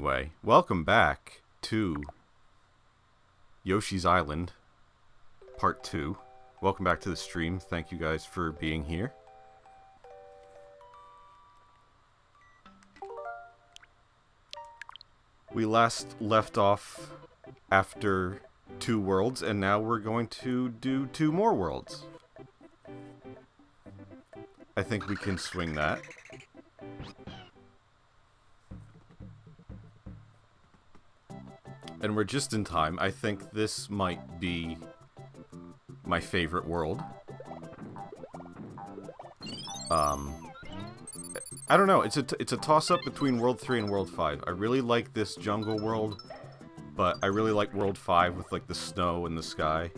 Anyway, welcome back to Yoshi's Island, Part 2. Welcome back to the stream. Thank you guys for being here. We last left off after 2 worlds, and now we're going to do 2 more worlds. I think we can swing that. And we're just in time. I think this might be my favorite world. I don't know. It's a toss-up between World 3 and World 5. I really like this jungle world, but I really like World 5 with like the snow and the sky.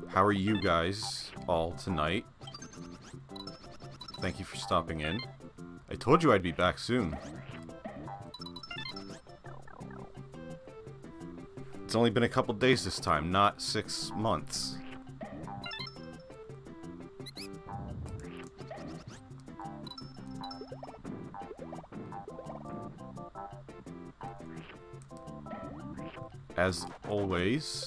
How are you guys all tonight? Thank you for stopping in. I told you I'd be back soon. It's only been a couple days this time, not 6 months. As always,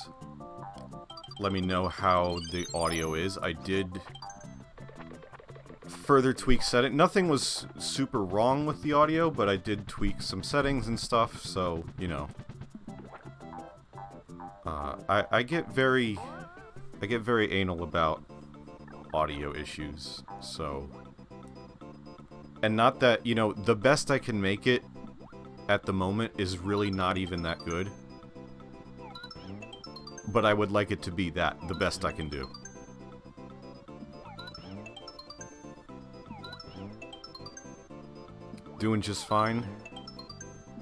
let me know how the audio is. I did further tweak setting. Nothing was super wrong with the audio, but I did tweak some settings and stuff, so, you know. I get very anal about audio issues, so. And not that, you know, the best I can make it at the moment is really not even that good. But I would like it to be the best I can do. Doing just fine.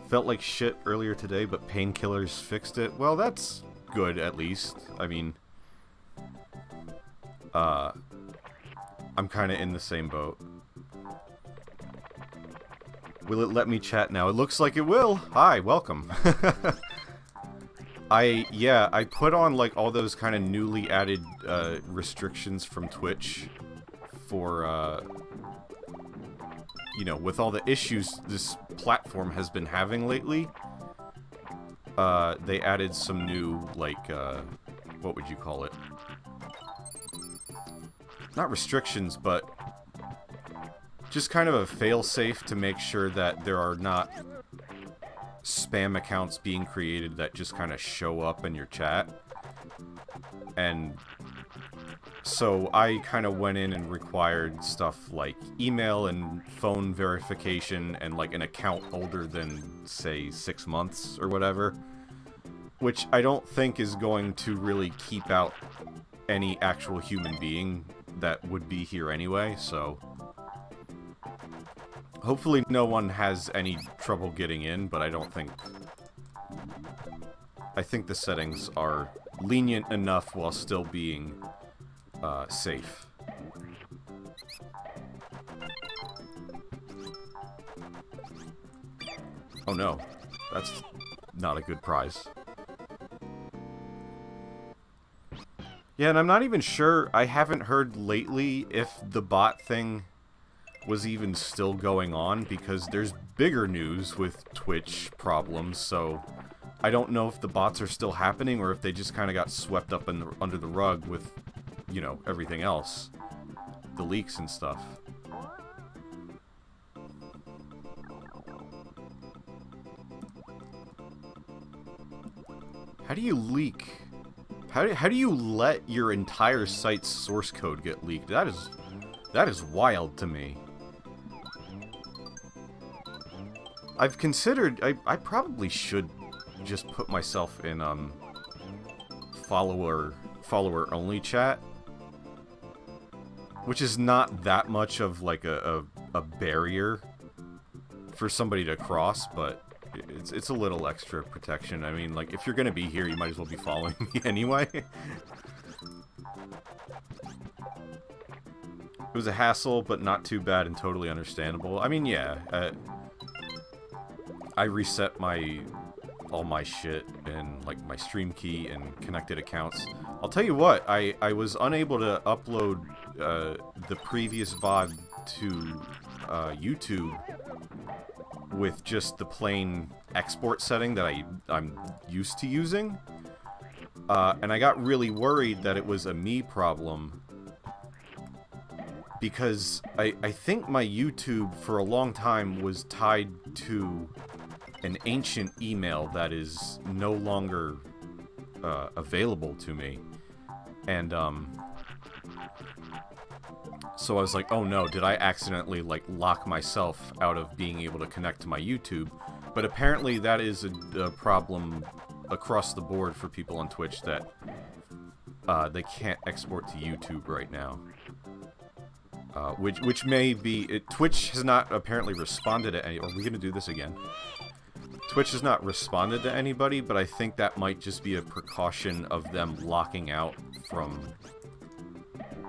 Felt like shit earlier today, but painkillers fixed it. Well, that's good, at least. I mean, I'm kind of in the same boat. Will it let me chat now? It looks like it will. Hi, welcome. I put on like all those kind of newly added restrictions from Twitch for you know, with all the issues this platform has been having lately. They added some new like what would you call it? Not restrictions, but just kind of a fail-safe to make sure that there are not spam accounts being created that just kind of show up in your chat. And so I kind of went in and required stuff like email and phone verification and like an account older than, say, 6 months or whatever, which I don't think is going to really keep out any actual human being that would be here anyway, so hopefully no one has any trouble getting in, but I don't think. I think the settings are lenient enough while still being safe. Oh no, that's not a good prize. Yeah, and I'm not even sure, I haven't heard lately if the bot thing was even still going on, because there's bigger news with Twitch problems, so I don't know if the bots are still happening or if they just kind of got swept up under the rug with, you know, everything else. The leaks and stuff. How do you leak? How do you let your entire site's source code get leaked? That is wild to me. I've considered, I probably should just put myself in, follower only chat. Which is not that much of, like, a barrier for somebody to cross, but it's a little extra protection. I mean, like, if you're gonna be here, you might as well be following me anyway. It was a hassle, but not too bad and totally understandable. I mean, yeah, I reset all my shit and like my stream key and connected accounts. I'll tell you what, I was unable to upload the previous VOD to YouTube with just the plain export setting that I'm used to using. And I got really worried that it was a me problem, because I think my YouTube for a long time was tied to an ancient email that is no longer available to me. And so I was like, oh no, did I accidentally like lock myself out of being able to connect to my YouTube? But apparently that is a problem across the board for people on Twitch, that they can't export to YouTube right now. Which may be... Twitch has not apparently responded to any... Are we gonna do this again? Twitch has not responded to anybody, but I think that might just be a precaution of them locking out from...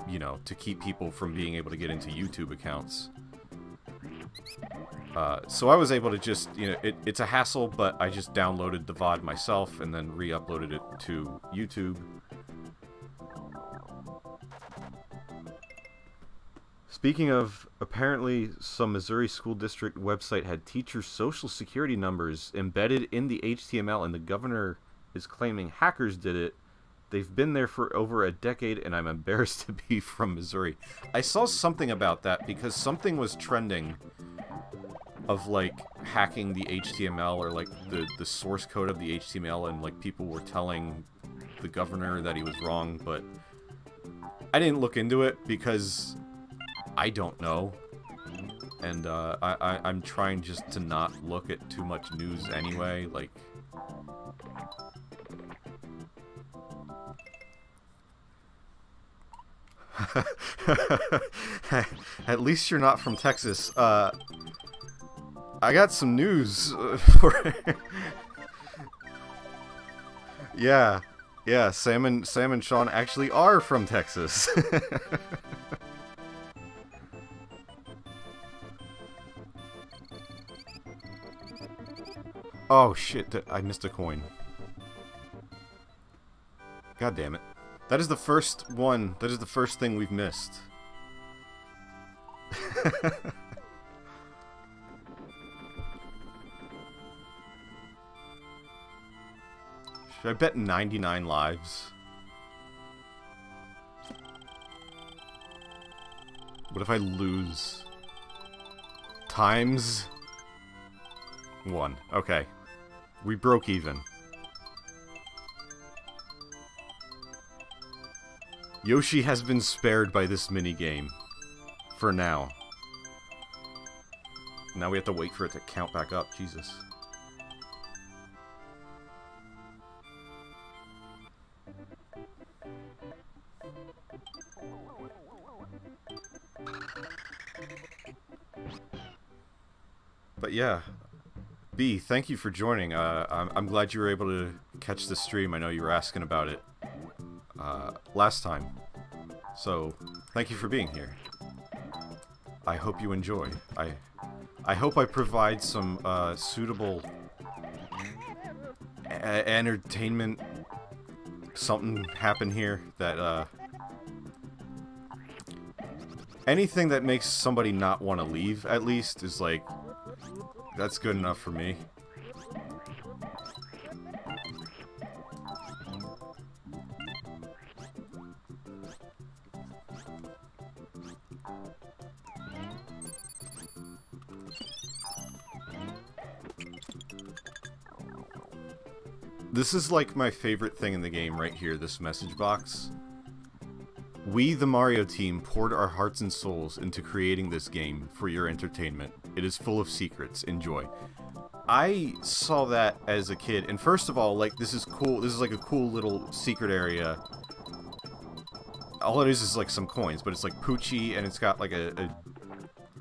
You know, to keep people from being able to get into YouTube accounts. So I was able to just, you know, it's a hassle, but I just downloaded the VOD myself and then re-uploaded it to YouTube. Speaking of, apparently some Missouri school district website had teachers' social security numbers embedded in the HTML, and the governor is claiming hackers did it. They've been there for over a decade, and I'm embarrassed to be from Missouri. I saw something about that because something was trending of like hacking the HTML, or like the source code of the HTML, and like people were telling the governor that he was wrong, but I didn't look into it because I don't know, and I'm trying just to not look at too much news anyway, like... At least you're not from Texas. I got some news for... Yeah, Sam and Sean actually are from Texas. Oh shit, I missed a coin. God damn it. That is the first one. That is the first thing we've missed. Should I bet 99 lives? What if I lose? Times 1. Okay. We broke even. Yoshi has been spared by this minigame. For now. Now we have to wait for it to count back up. Jesus. But yeah. B, thank you for joining. I'm glad you were able to catch the stream. I know you were asking about it last time. So, thank you for being here. I hope you enjoy. I hope I provide some suitable entertainment. Something happen here that anything that makes somebody not want to leave, at least, is like, that's good enough for me. This is like my favorite thing in the game right here, this message box. We, the Mario team, poured our hearts and souls into creating this game for your entertainment. It is full of secrets. Enjoy. I saw that as a kid, and first of all, like, this is cool. This is like a cool little secret area. All it is like some coins, but it's like Poochie, and it's got like a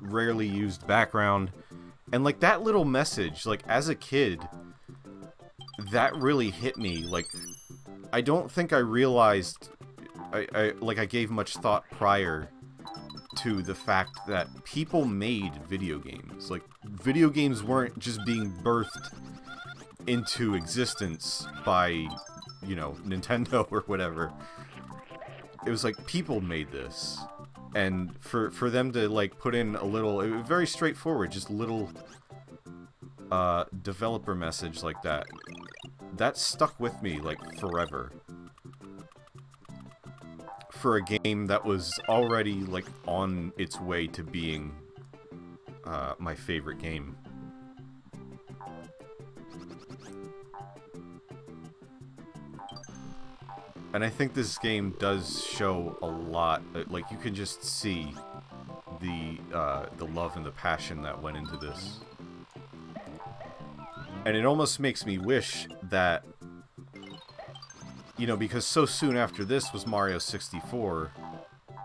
rarely used background. And like that little message, like as a kid, that really hit me. Like, I don't think I realized... I gave much thought prior to the fact that people made video games. Like, video games weren't just being birthed into existence by, you know, Nintendo or whatever. It was like, people made this. And for them to, like, put in a little, it was very straightforward, just little developer message like that. That stuck with me, like, forever. For a game that was already, like, on its way to being my favorite game. And I think this game does show a lot. Like, you can just see the love and the passion that went into this. And it almost makes me wish that, you know, because so soon after this was Mario 64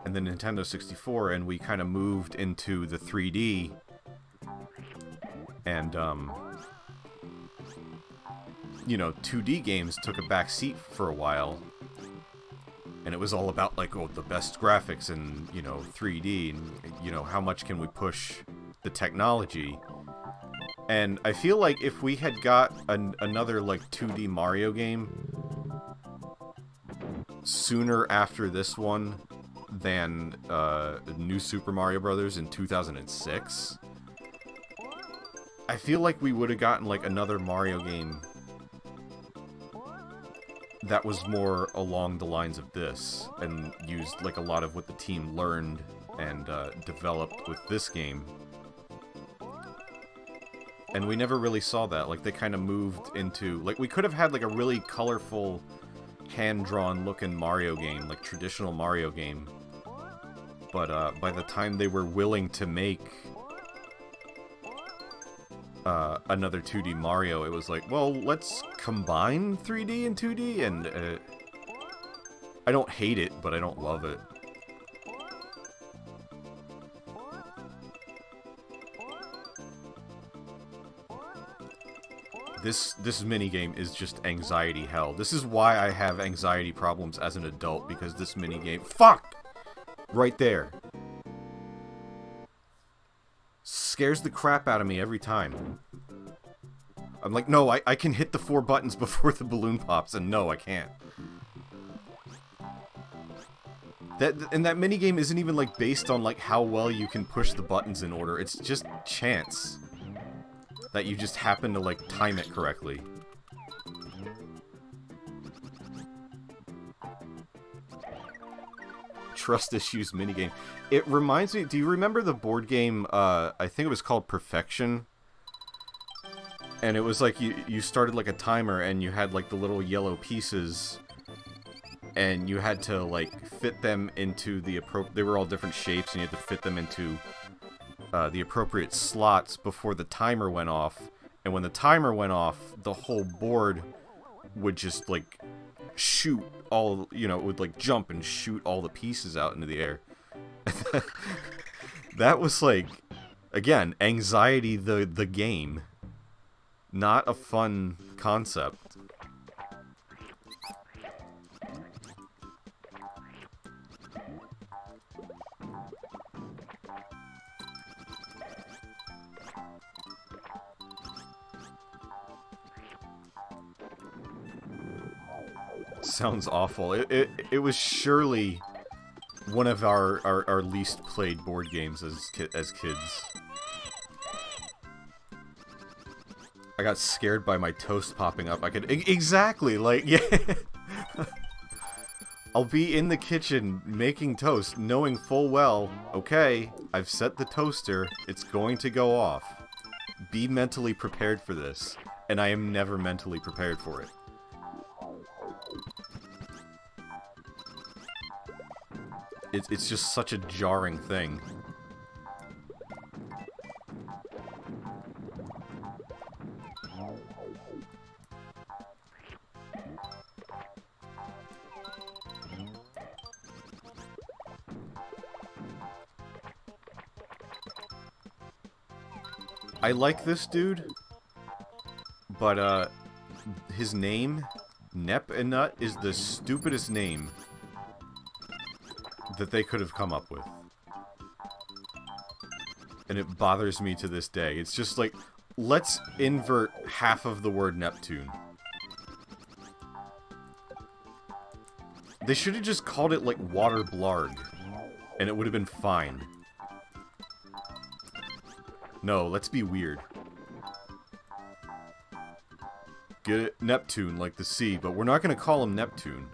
and the Nintendo 64, and we kind of moved into the 3D, and you know, 2D games took a back seat for a while, and it was all about, like, oh, the best graphics and, you know, 3D, and, you know, how much can we push the technology. And I feel like if we had got another, like, 2D Mario game sooner after this one than New Super Mario Bros. In 2006, I feel like we would have gotten, like, another Mario game that was more along the lines of this, and used, like, a lot of what the team learned and developed with this game. And we never really saw that. Like, they kind of moved into, like, we could have had, like, a really colorful, hand-drawn looking Mario game, like traditional Mario game. But by the time they were willing to make another 2D Mario, it was like, well, let's combine 3D and 2D, and I don't hate it, but I don't love it. This minigame is just anxiety hell. This is why I have anxiety problems as an adult, because this minigame... Fuck! Right there. Scares the crap out of me every time. I'm like, no, I can hit the 4 buttons before the balloon pops, and no, I can't. And that minigame isn't even, like, based on, like, how well you can push the buttons in order. It's just chance that you just happen to, like, time it correctly. Trust issues minigame. It reminds me, do you remember the board game, I think it was called Perfection? And it was like, you started, like, a timer, and you had, like, the little yellow pieces, and you had to, like, fit them into the they were all different shapes, and you had to fit them into the appropriate slots before the timer went off. And when the timer went off, the whole board would just, like, shoot all, you know, it would, like, jump and shoot all the pieces out into the air. That was, like, again, anxiety the game. Not a fun concept. Sounds awful. It was surely one of our least played board games as kids. I got scared by my toast popping up. I could exactly, like, yeah. I'll be in the kitchen making toast, knowing full well, okay, I've set the toaster, it's going to go off. Be mentally prepared for this, and I am never mentally prepared for it. It's just such a jarring thing. I like this dude, but his name, Nep and Nut, is the stupidest name that they could have come up with. and it bothers me to this day. It's just like, let's invert half of the word Neptune. They should have just called it, like, Water Blarg, and it would have been fine. No, let's be weird. Get it? Neptune, like the sea, but we're not gonna call him Neptune.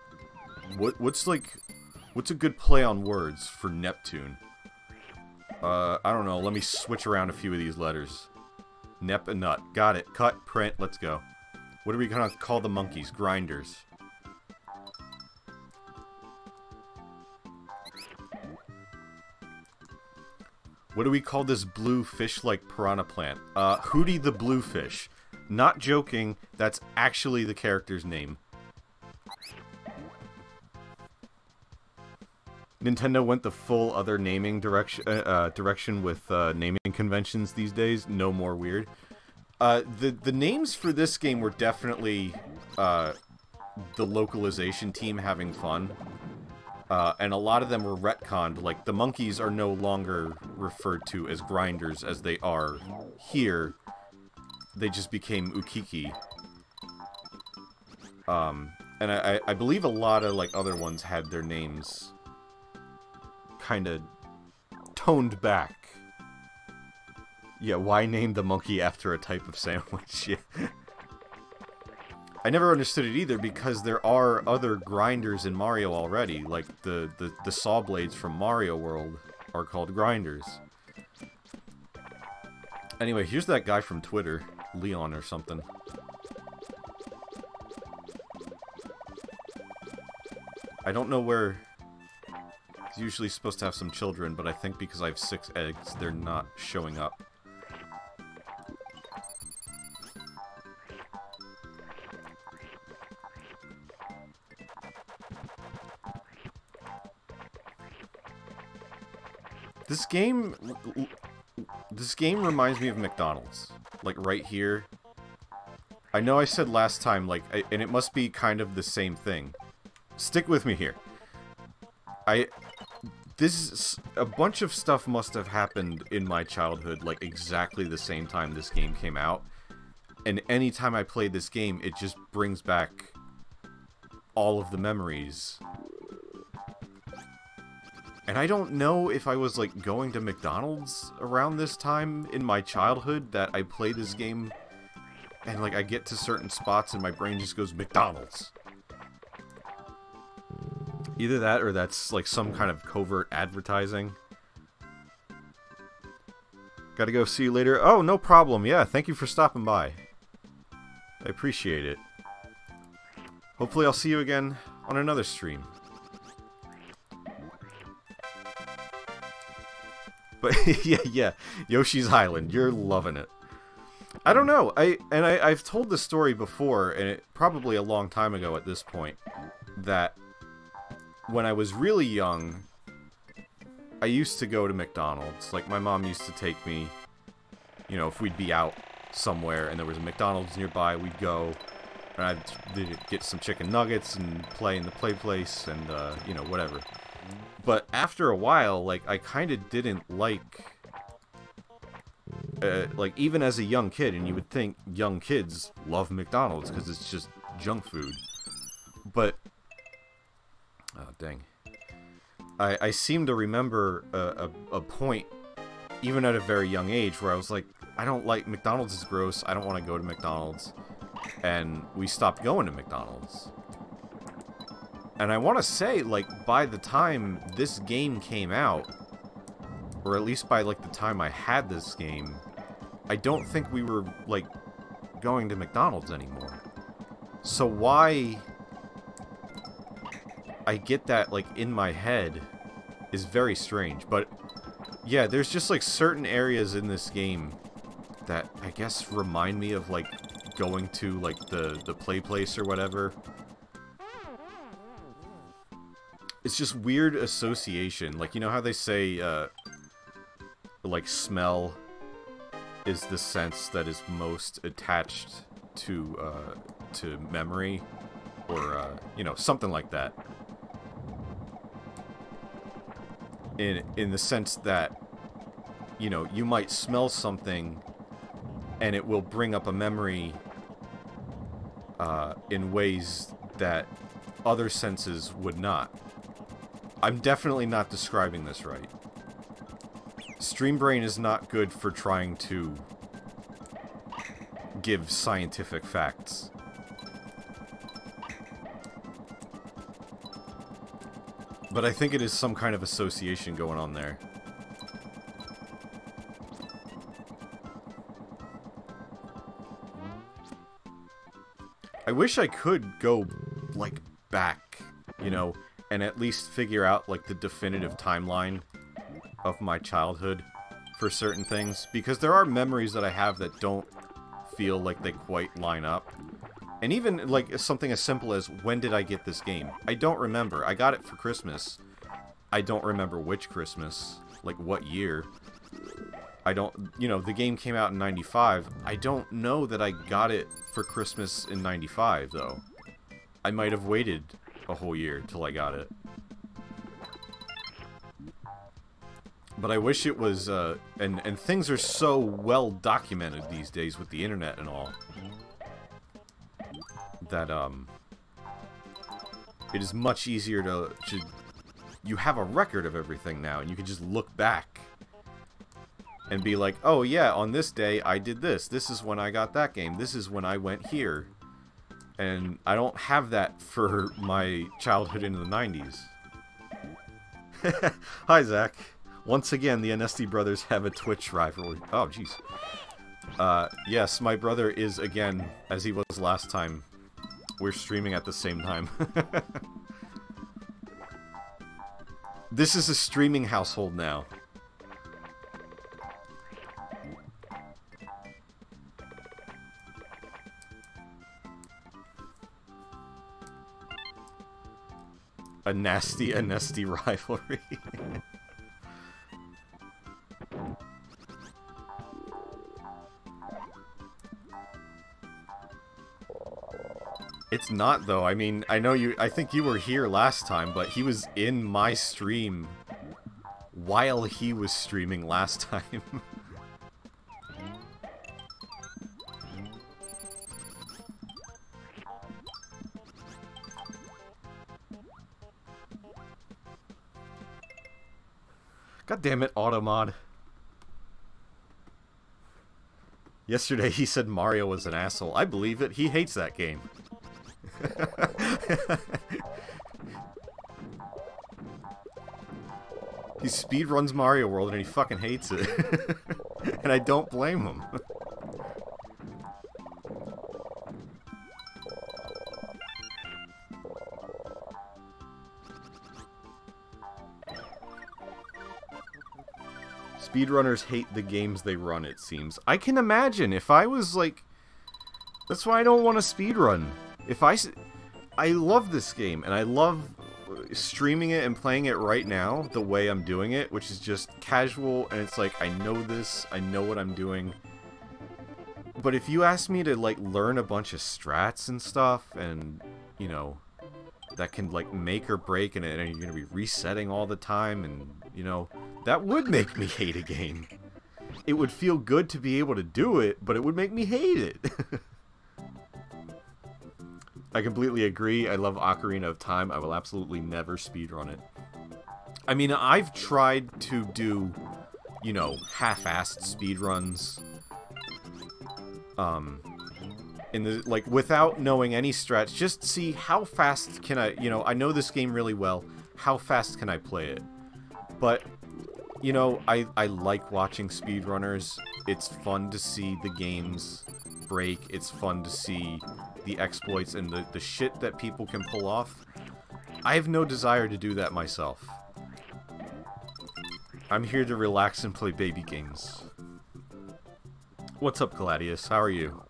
What's a good play on words for Neptune? I don't know, let me switch around a few of these letters. Nep and nut. Got it. Cut, print, let's go. What are we gonna call the monkeys? Grinders. What do we call this blue fish-like piranha plant? Hootie the Bluefish. Not joking, that's actually the character's name. Nintendo went the full other naming direction with naming conventions these days. No more weird. The names for this game were definitely the localization team having fun. And a lot of them were retconned. Like, the monkeys are no longer referred to as grinders as they are here. They just became Ukiki. And I believe a lot of, like, other ones had their names kind of toned back. Yeah, why name the monkey after a type of sandwich? Yeah. I never understood it either, because there are other grinders in Mario already. Like, the saw blades from Mario World are called grinders. Anyway, here's that guy from Twitter. Leon or something. I don't know where... He's usually supposed to have some children, but I think because I have 6 eggs, they're not showing up. This game reminds me of McDonald's. Like, right here. I know I said last time, like, and it must be kind of the same thing. Stick with me here. A bunch of stuff must have happened in my childhood, like, exactly the same time this game came out. And anytime I play this game, it just brings back all of the memories. And I don't know if I was, like, going to McDonald's around this time in my childhood that I play this game and, like, I get to certain spots and my brain just goes, McDonald's. Either that or that's, like, some kind of covert advertising. Gotta go, see you later. Oh, no problem. Yeah, thank you for stopping by. I appreciate it. Hopefully I'll see you again on another stream. But yeah, Yoshi's Island, you're loving it. I don't know, I've told this story before, and probably a long time ago at this point, that when I was really young, I used to go to McDonald's. Like, my mom used to take me, you know, if we'd be out somewhere and there was a McDonald's nearby, we'd go, and I'd get some chicken nuggets and play in the play place and, you know, whatever. But after a while, like, I kind of didn't like, even as a young kid, and you would think young kids love McDonald's because it's just junk food. But, oh, dang. I seem to remember a point, even at a very young age, where I was like, I don't like, McDonald's is gross, I don't want to go to McDonald's. And we stopped going to McDonald's. And I want to say, like, by the time this game came out, or at least by, like, the time I had this game, I don't think we were, like, going to McDonald's anymore. So why I get that, like, in my head is very strange. But, yeah, there's just, like, certain areas in this game that, I guess, remind me of, like, going to, like, the play place or whatever. It's just weird association. Like, you know how they say, like, smell is the sense that is most attached to memory? Or, you know, something like that. In the sense that you know, you might smell something and it will bring up a memory in ways that other senses would not. I'm definitely not describing this right. Stream Brain is not good for trying to give scientific facts. But I think it is some kind of association going on there. I wish I could go, like, back, you know, and at least figure out, like, the definitive timeline of my childhood for certain things. Because there are memories that I have that don't feel like they quite line up. And even, like, something as simple as, when did I get this game? I don't remember. I got it for Christmas. I don't remember which Christmas. Like, what year. I don't... You know, the game came out in 95. I don't know that I got it for Christmas in 95, though. I might have waited a whole year till I got it. But I wish it was, and things are so well documented these days with the internet and all, that, it is much easier to you have a record of everything now, and you can just look back and be like, oh yeah, on this day I did this. This is when I got that game. This is when I went here. And I don't have that for my childhood into the 90s. Hi, Zach. Once again, the NSD brothers have a Twitch rivalry. Oh, jeez. Yes, my brother is, again, as he was last time. We're streaming at the same time. This is a streaming household now. A nasty rivalry. It's not, though. I mean, I know you... I think you were here last time, but he was in my stream while he was streaming last time. God damn it, Automod. Yesterday he said Mario was an asshole. I believe it. He hates that game. He speedruns Mario World and he fucking hates it. And I don't blame him. Speedrunners hate the games they run, it seems. I can imagine if I was like... That's why I don't want to speedrun. If I love this game, and I love streaming it and playing it right now, the way I'm doing it, which is just casual, and it's like, I know this, I know what I'm doing. But if you ask me to, like, learn a bunch of strats and stuff, and, you know, that can, like, make or break, and you're gonna be resetting all the time, and, you know, that would make me hate a game. It would feel good to be able to do it, but it would make me hate it. I completely agree. I love Ocarina of Time. I will absolutely never speedrun it. I mean, I've tried to do, you know, half-assed speedruns. In the, like, without knowing any strats, just see how fast can I, you know, I know this game really well. How fast can I play it? But, you know, I like watching speedrunners. It's fun to see the games break. It's fun to see the exploits and the shit that people can pull off. I have no desire to do that myself. I'm here to relax and play baby games. What's up, Gladius? How are you?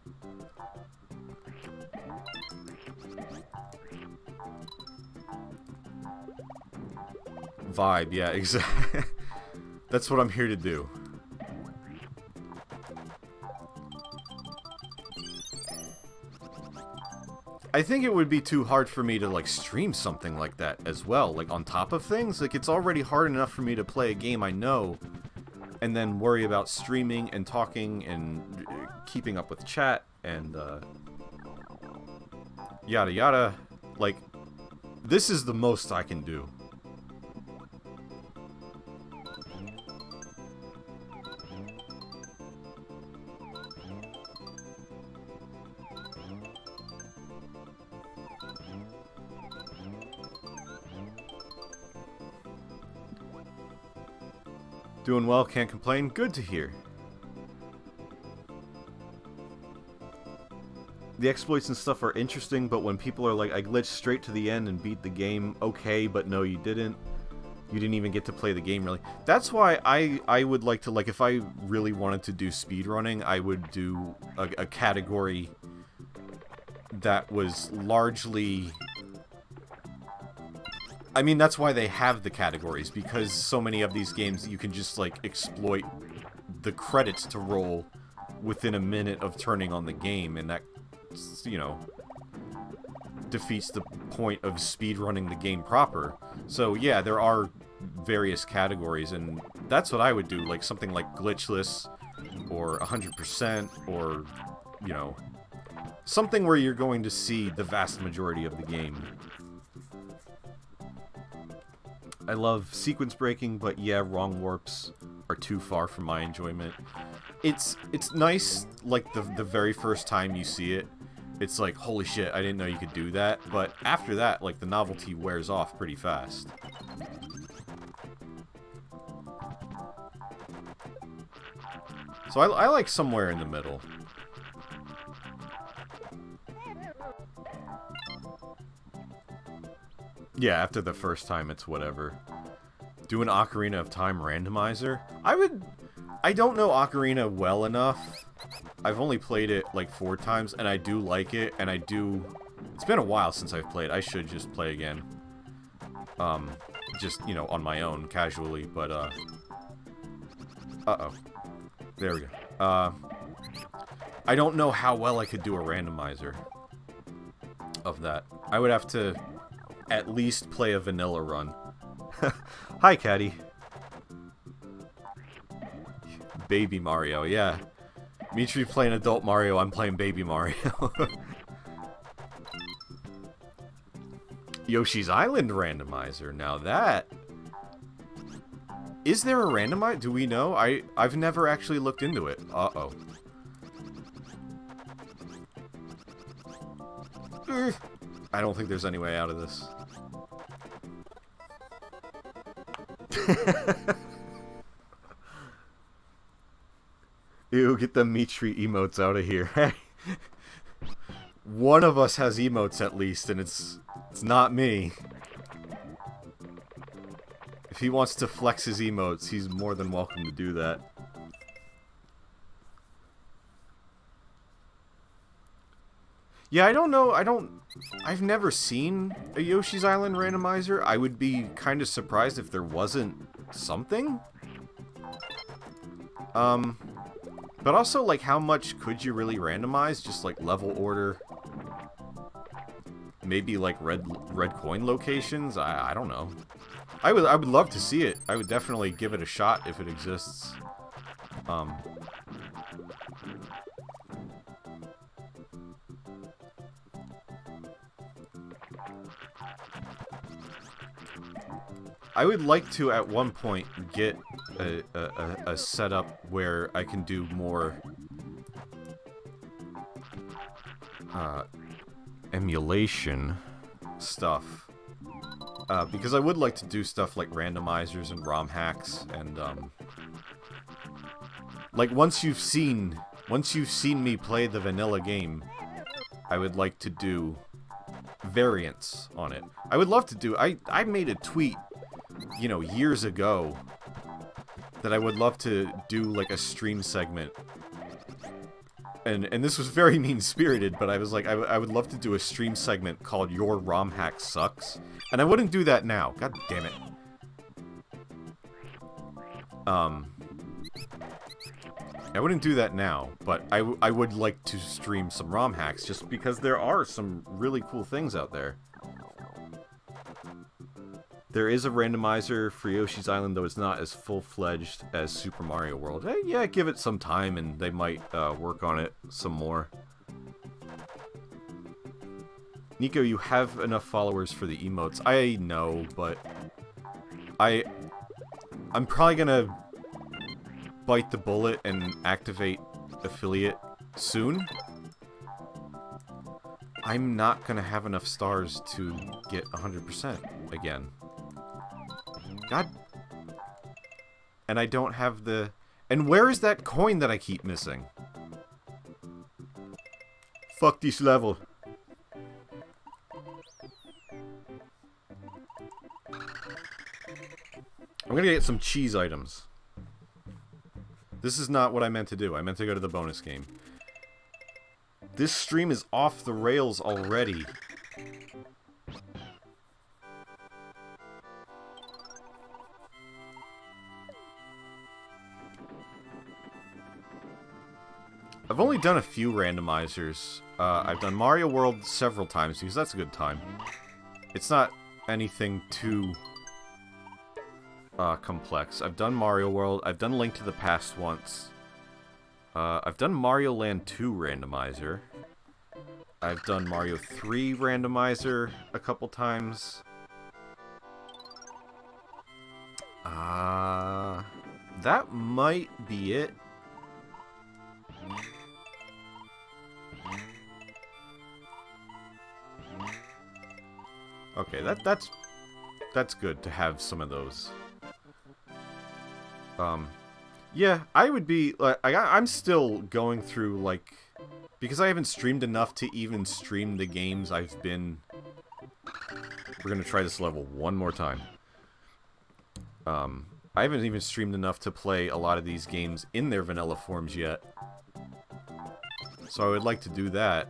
Vibe, yeah, exactly. That's what I'm here to do. I think it would be too hard for me to, like, stream something like that as well. Like, on top of things? Like, it's already hard enough for me to play a game I know and then worry about streaming and talking and keeping up with chat and yada yada. Like, this is the most I can do. Doing well, can't complain. Good to hear. The exploits and stuff are interesting, but when people are like, I glitched straight to the end and beat the game, okay, but no, you didn't. You didn't even get to play the game, really. That's why I would like to, like, if I really wanted to do speedrunning, I would do a category that was largely... I mean, that's why they have the categories, because so many of these games you can just, like, exploit the credits to roll within a minute of turning on the game, and that, you know, defeats the point of speedrunning the game proper. So, yeah, there are various categories, and that's what I would do, like something like glitchless, or 100%, or, you know, something where you're going to see the vast majority of the game. I love sequence breaking, but yeah, wrong warps are too far for my enjoyment. It's nice, like, the very first time you see it. It's like, holy shit, I didn't know you could do that. But after that, like, the novelty wears off pretty fast. So I like somewhere in the middle. Yeah, after the first time, it's whatever. Do an Ocarina of Time randomizer? I don't know Ocarina well enough. I've only played it like 4 times, and I do like it, and it's been a while since I've played. I should just play again. Just, you know, on my own, casually, but, uh-oh. There we go. I don't know how well I could do a randomizer of that. I would have to at least play a vanilla run. Hi, Caddy. Baby Mario, yeah. Mitri playing adult Mario, I'm playing Baby Mario. Yoshi's Island randomizer. Now that... Is there a randomizer? Do we know? I've never actually looked into it. Uh-oh. I don't think there's any way out of this. Ew, get the Mitri emotes out of here. One of us has emotes at least, and it's not me. If he wants to flex his emotes, he's more than welcome to do that. Yeah, I don't know, I've never seen a Yoshi's Island randomizer. I would be kind of surprised if there wasn't something. But also, like, how much could you really randomize? Just, like, level order? Maybe, like, red coin locations? I don't know. I would love to see it. I would definitely give it a shot if it exists. I would like to, at one point, get a setup where I can do more emulation stuff. Because I would like to do stuff like randomizers and ROM hacks, and like once you've seen me play the vanilla game, I would like to do variants on it. I would love to do. I made a tweet, you know, years ago, that I would love to do like a stream segment. And this was very mean-spirited, but I was like, I would love to do a stream segment called Your ROM Hack Sucks. And I wouldn't do that now. God damn it. I wouldn't do that now, but I would like to stream some ROM hacks, just because there are some really cool things out there. There is a randomizer for Yoshi's Island, though it's not as full-fledged as Super Mario World. Hey, yeah, give it some time and they might work on it some more. Nico, you have enough followers for the emotes. I know, but I'm probably gonna bite the bullet and activate affiliate soon. I'm not gonna have enough stars to get 100% again. God. And I don't have the... And where is that coin that I keep missing? Fuck this level. I'm gonna get some cheese items. This is not what I meant to do. I meant to go to the bonus game. This stream is off the rails already. I've only done a few randomizers. I've done Mario World several times because that's a good time. It's not anything too complex. I've done Mario World. I've done Link to the Past once. I've done Mario Land 2 randomizer. I've done Mario 3 randomizer a couple times. That might be it. Okay, that's good to have some of those. Yeah, I would be like I'm still going through like because I haven't streamed enough to even stream the games I've been. We're gonna try this level one more time. I haven't even streamed enough to play a lot of these games in their vanilla forms yet. So I would like to do that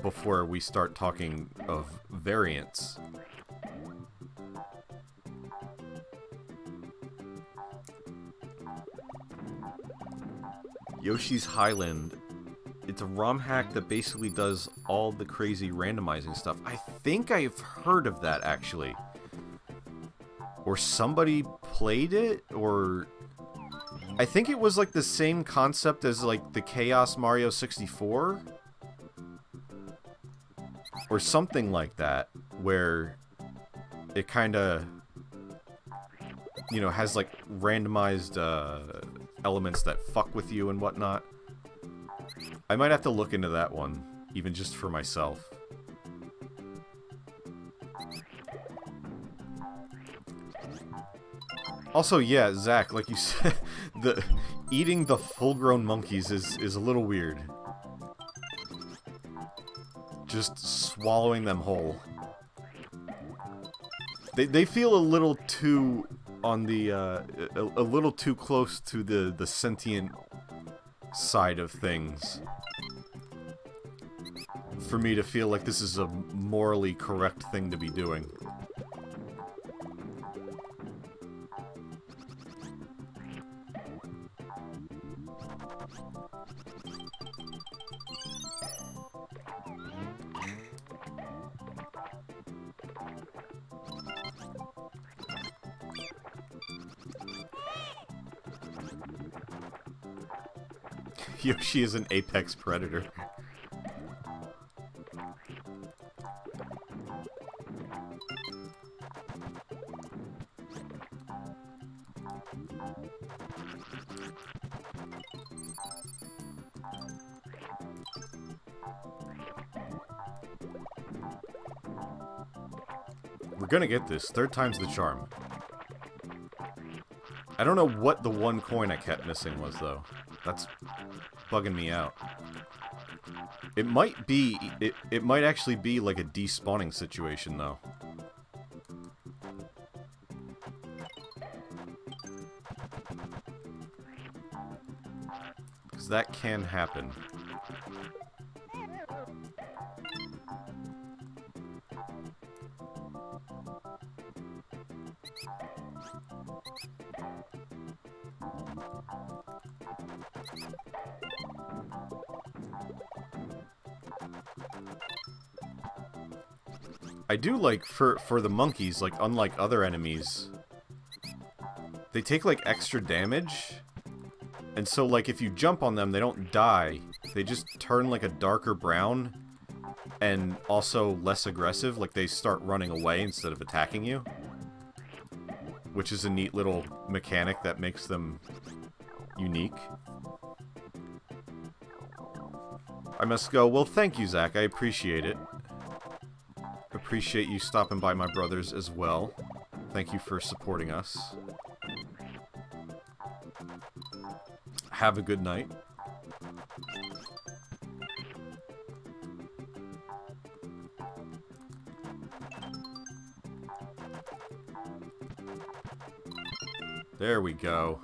before we start talking of variants. Yoshi's Highland. It's a ROM hack that basically does all the crazy randomizing stuff. I think I've heard of that, actually. Or somebody played it, or... I think it was like the same concept as like the Chaos Mario 64. Or something like that, where it kinda... you know, has like randomized elements that fuck with you and whatnot. I might have to look into that one, even just for myself. Also, yeah, Zach, like you said, eating the full-grown monkeys is a little weird. Just swallowing them whole. They feel a little too on the a little too close to the sentient side of things for me to feel like this is a morally correct thing to be doing. Yoshi is an apex predator. We're gonna get this. Third time's the charm. I don't know what the one coin I kept missing was, though. That's bugging me out. It might be... It might actually be like a despawning situation, though. Because that can happen. I do like, for the monkeys, like, unlike other enemies, they take, like, extra damage. And so, like, if you jump on them, they don't die. They just turn, like, a darker brown. And also less aggressive, like, they start running away instead of attacking you. Which is a neat little mechanic that makes them unique. I must go. Well, thank you, Zach. I appreciate it. Appreciate you stopping by my brothers as well. Thank you for supporting us. Have a good night. There we go.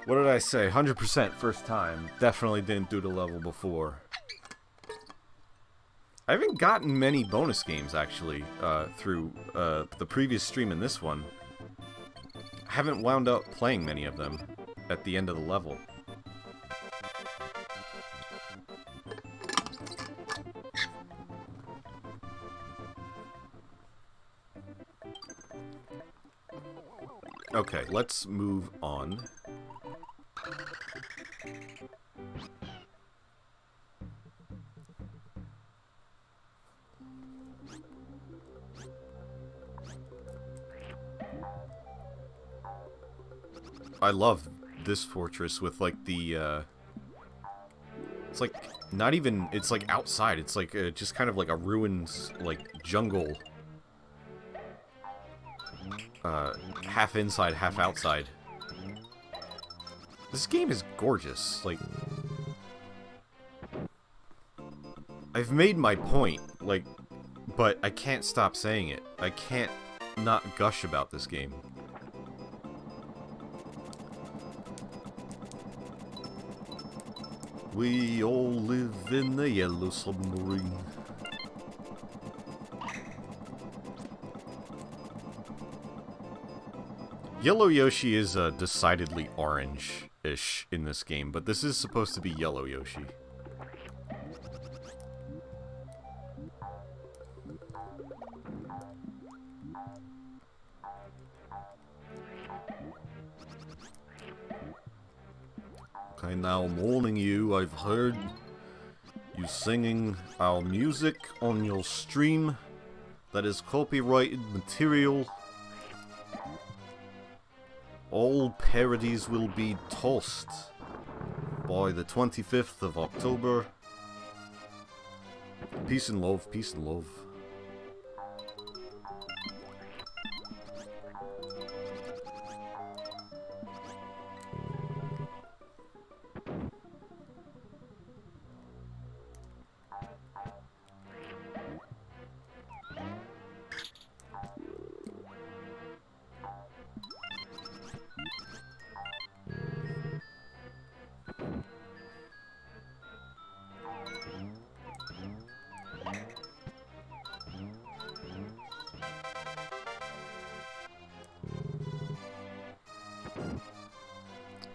What did I say? 100% first time. Definitely didn't do the level before. I haven't gotten many bonus games, actually, through the previous stream and this one. I haven't wound up playing many of them at the end of the level. Okay, let's move on. I love this fortress with, like, the, it's, like, not even, it's, like, outside. It's, like, just kind of like a ruins, like, jungle. Half inside, half outside. This game is gorgeous. Like, I've made my point, like, but I can't stop saying it. I can't not gush about this game. We all live in the yellow submarine. Yellow Yoshi is decidedly orange-ish in this game, but this is supposed to be yellow Yoshi. Okay, now I'm warning you, I've heard you singing our music on your stream. That is copyrighted material. All parodies will be tossed by the 25th of October. Peace and love, peace and love.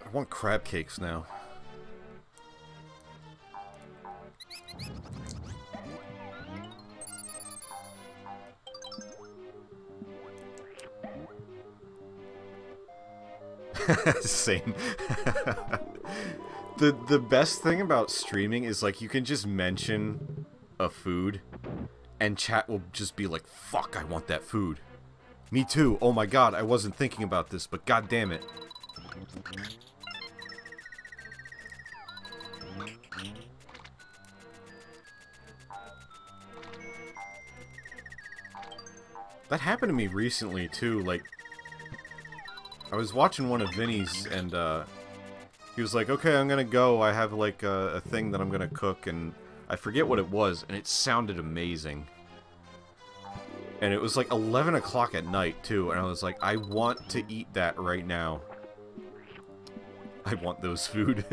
I want crab cakes now. Same. The best thing about streaming is, like, you can just mention a food and chat will just be like, fuck, I want that food. Me too. Oh my god, I wasn't thinking about this, but god damn it. That happened to me recently, too. Like, I was watching one of Vinny's, and, he was like, okay, I'm gonna go. I have, like, a thing that I'm gonna cook, and I forget what it was, and it sounded amazing. And it was, like, 11 o'clock at night, too, and I was like, I want to eat that right now. I want those food.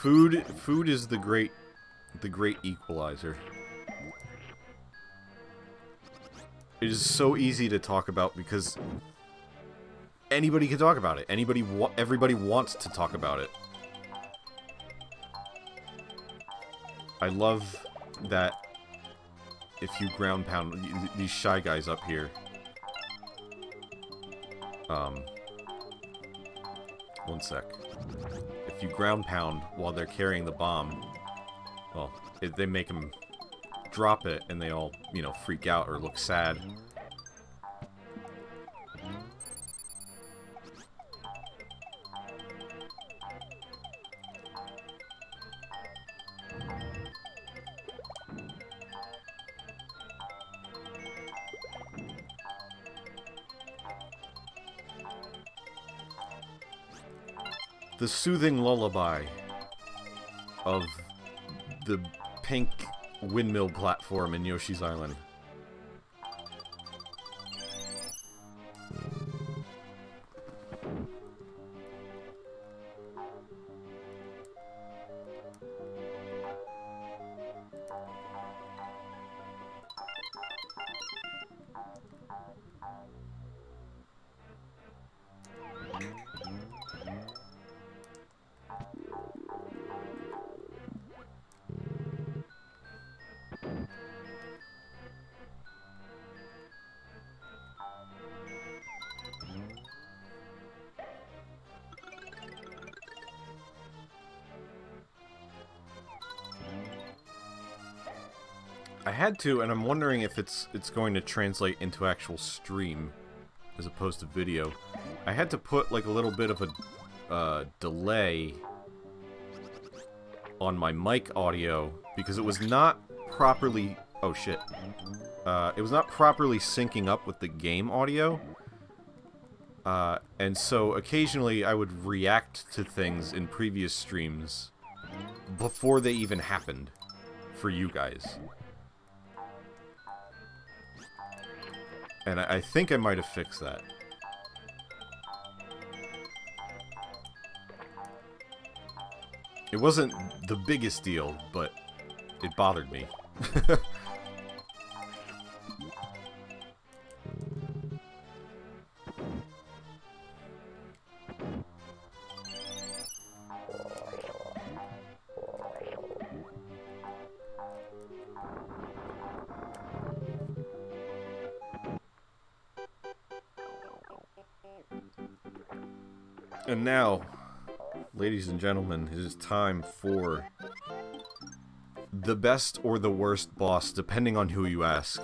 Food is the great equalizer. It is so easy to talk about because anybody can talk about it. Everybody wants to talk about it. I love that if you ground pound these shy guys up here. One sec. If you ground pound while they're carrying the bomb, well, they make them drop it and they all, you know, freak out or look sad. The soothing lullaby of the pink windmill platform in Yoshi's Island. I had to, and I'm wondering if it's going to translate into actual stream as opposed to video. I had to put like a little bit of a delay on my mic audio because it was not properly... Oh shit. It was not properly syncing up with the game audio. And so occasionally I would react to things in previous streams before they even happened for you guys. And I think I might have fixed that. It wasn't the biggest deal, but it bothered me. And now, ladies and gentlemen, it is time for the best or the worst boss, depending on who you ask.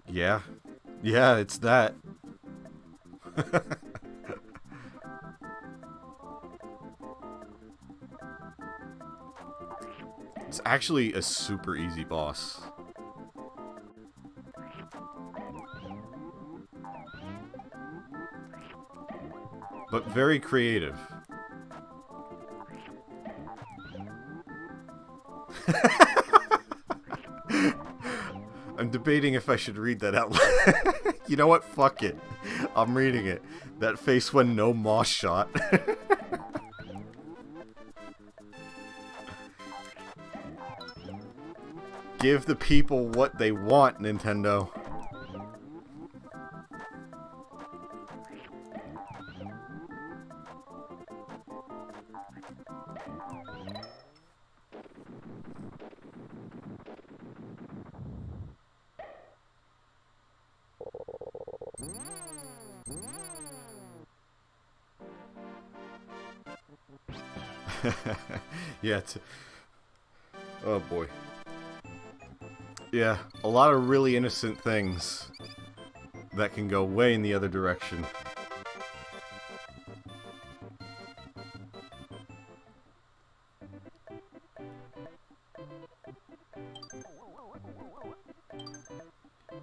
Yeah. Yeah, it's that. It's actually a super easy boss. But very creative. I'm debating if I should read that out loud. You know what? Fuck it. I'm reading it. That face when no moss shot. Give the people what they want, Nintendo. Yeah, oh boy. Yeah, a lot of really innocent things that can go way in the other direction.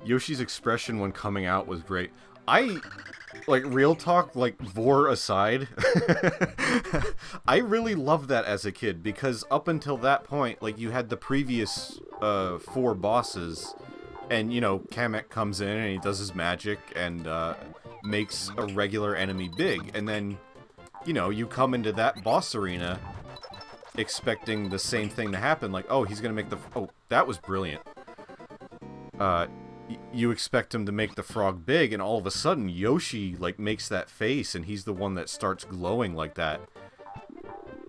Yoshi's expression when coming out was great. like, real talk, like, vor aside, I really loved that as a kid, because up until that point, like, you had the previous 4 bosses, and, you know, Kamek comes in and he does his magic and makes a regular enemy big, and then, you know, you come into that boss arena expecting the same thing to happen, like, oh, he's gonna make the... Oh, that was brilliant. You expect him to make the frog big, and all of a sudden, Yoshi, like, makes that face, and he's the one that starts glowing like that.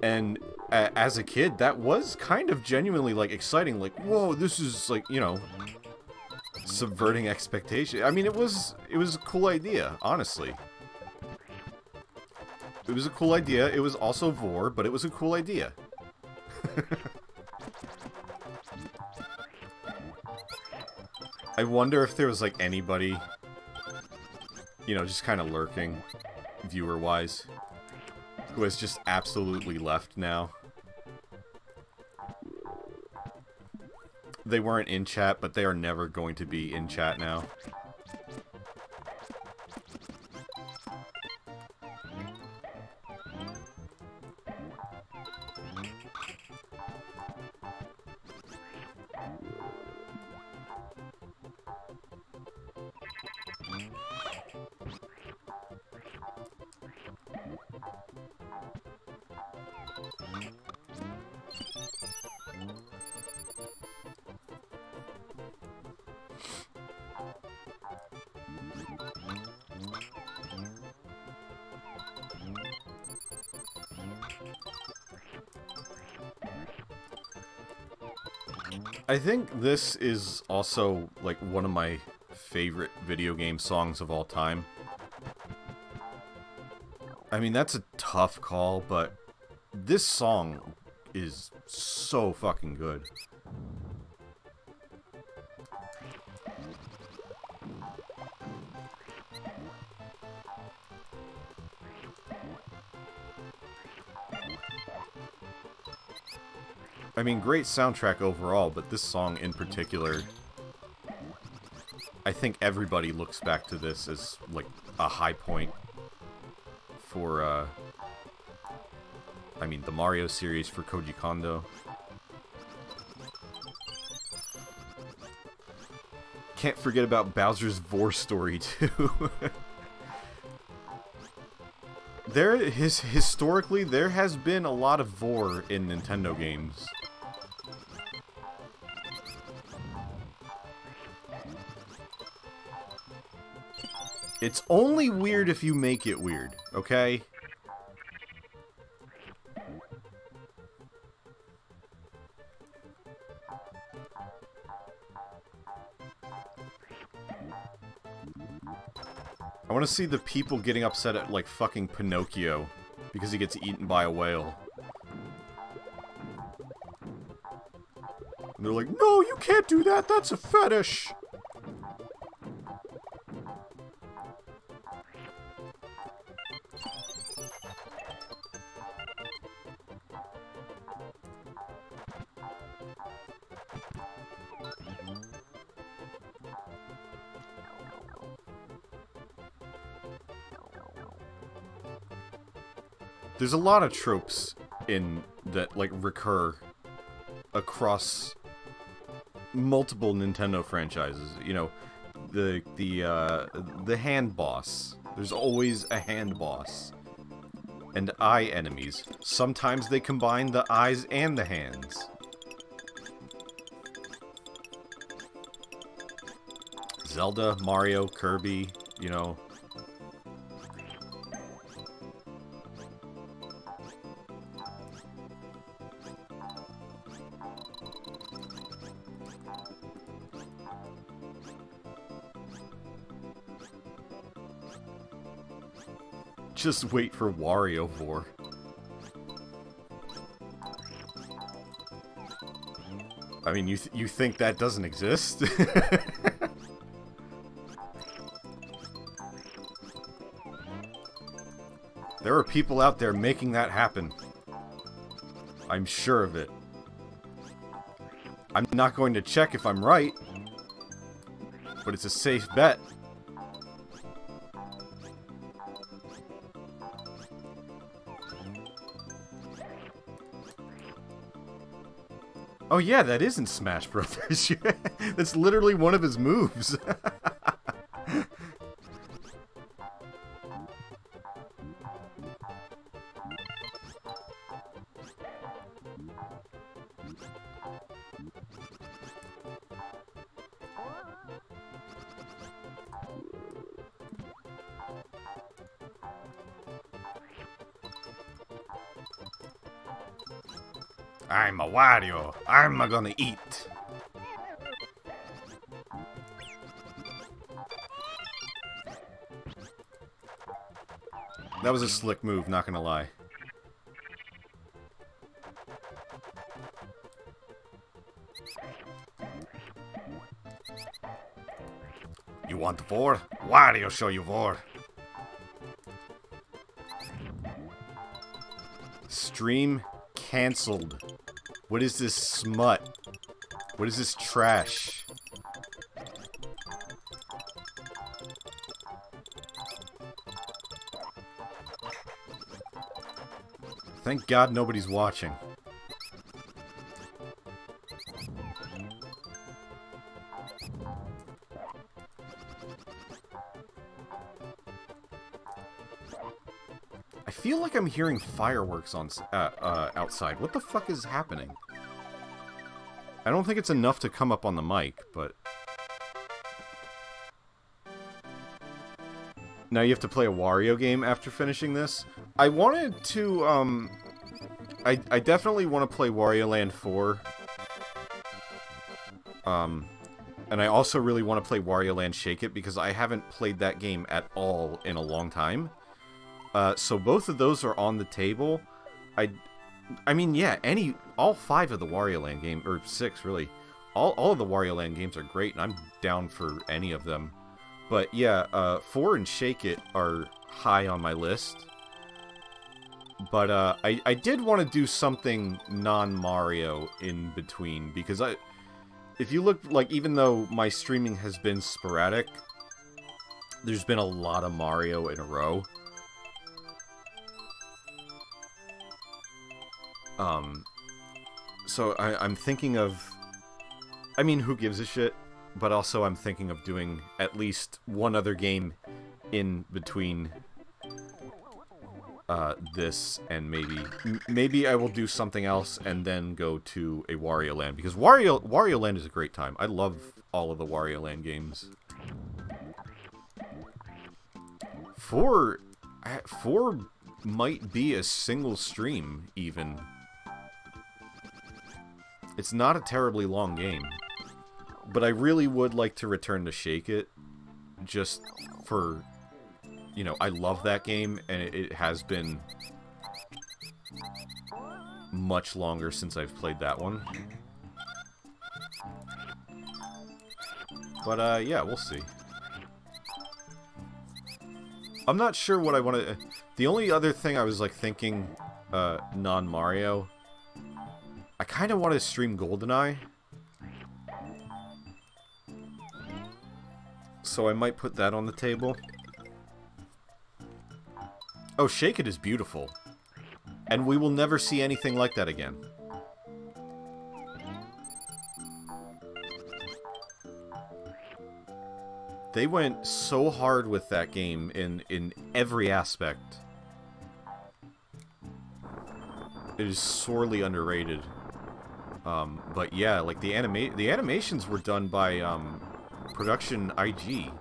And as a kid, that was kind of genuinely, like, exciting. Like, whoa, this is, like, you know, subverting expectation. I mean, it was a cool idea, honestly. It was a cool idea. It was also vor, but it was a cool idea. I wonder if there was, like, anybody, you know, just kind of lurking, viewer-wise, who has just absolutely left now. They weren't in chat, but they are never going to be in chat now. I think this is also, like, one of my favorite video game songs of all time. I mean, that's a tough call, but this song is so fucking good. I mean, great soundtrack overall, but this song in particular, I think everybody looks back to this as, like, a high point for, I mean, the Mario series for Koji Kondo. Can't forget about Bowser's Vor story, too. Historically, there has been a lot of vor in Nintendo games. It's only weird if you make it weird, okay? I want to see the people getting upset at, like, fucking Pinocchio because he gets eaten by a whale. And they're like, no, you can't do that, that's a fetish! There's a lot of tropes in that, like, recur across multiple Nintendo franchises. You know, the hand boss. There's always a hand boss. And eye enemies. Sometimes they combine the eyes and the hands. Zelda, Mario, Kirby, you know. Just wait for Wario Vor. I mean, you think that doesn't exist? There are people out there making that happen. I'm sure of it. I'm not going to check if I'm right, but it's a safe bet. Oh yeah, that is in Smash Brothers. That's literally one of his moves. I'm a Wario. I'm gonna eat. That was a slick move, not gonna lie. You want war? Wario show you war. Stream cancelled. What is this smut? What is this trash? Thank God nobody's watching. I feel like I'm hearing fireworks on outside. What the fuck is happening? I don't think it's enough to come up on the mic, but... Now you have to play a Wario game after finishing this? I wanted to, I definitely want to play Wario Land 4. And I also really want to play Wario Land Shake It, because I haven't played that game at all in a long time. So both of those are on the table. I mean, yeah, all 5 of the Wario Land games, or 6 really, all of the Wario Land games are great, and I'm down for any of them. But yeah, 4 and Shake It are high on my list. But I did want to do something non-Mario in between, because if you look, like, even though my streaming has been sporadic, there's been a lot of Mario in a row. So I'm thinking of, I mean, who gives a shit? But also I'm thinking of doing at least one other game in between this, and maybe I will do something else and then go to a Wario Land, because Wario Land is a great time. I love all of the Wario Land games. 4 might be a single stream, even. It's not a terribly long game. But I really would like to return to Shake It, just for, you know, I love that game, and it has been much longer since I've played that one. But, yeah, we'll see. I'm not sure what I want to... The only other thing I was, like, thinking, non-Mario, I kind of want to stream GoldenEye. So I might put that on the table. Oh, Shake It is beautiful. And we will never see anything like that again. They went so hard with that game in every aspect. It is sorely underrated. But yeah, like the animations were done by Production IG,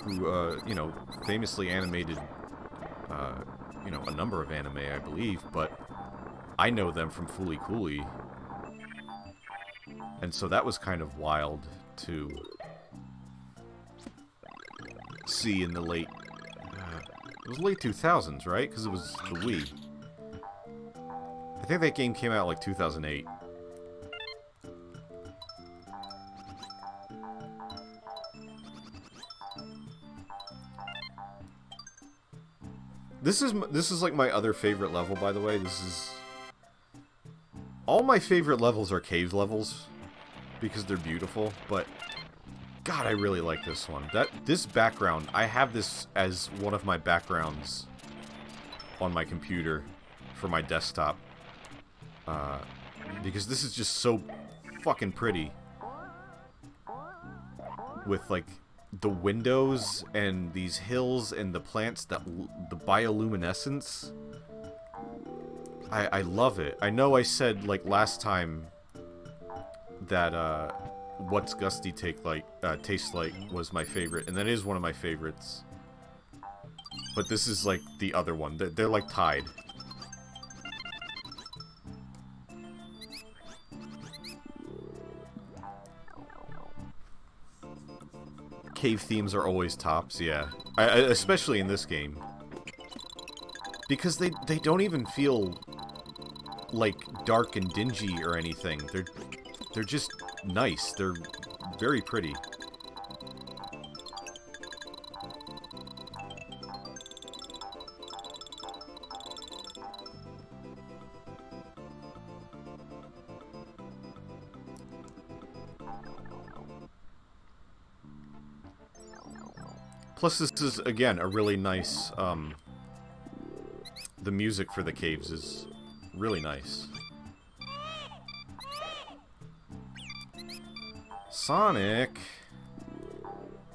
who you know, famously animated you know, a number of anime, I believe, but I know them from Fooly Cooly. And so that was kind of wild to see in the late... it was late 2000s, right? Because it was the Wii. I think that game came out like 2008. This is like my other favorite level, by the way. This is... All my favorite levels are cave levels, because they're beautiful, but God, I really like this one. This background, I have this as one of my backgrounds on my computer for my desktop. Because this is just so fucking pretty. With, like, the windows and these hills and the plants, the bioluminescence. I love it. I know I said, like, last time that, What's Gusty Taste Like was my favorite, and that is one of my favorites. But this is, like, the other one. They're like, tied. Cave themes are always tops, yeah. Especially in this game. Because they don't even feel like dark and dingy or anything. They're just nice. They're very pretty. Plus, this is, again, a really nice, the music for the caves is really nice. Sonic?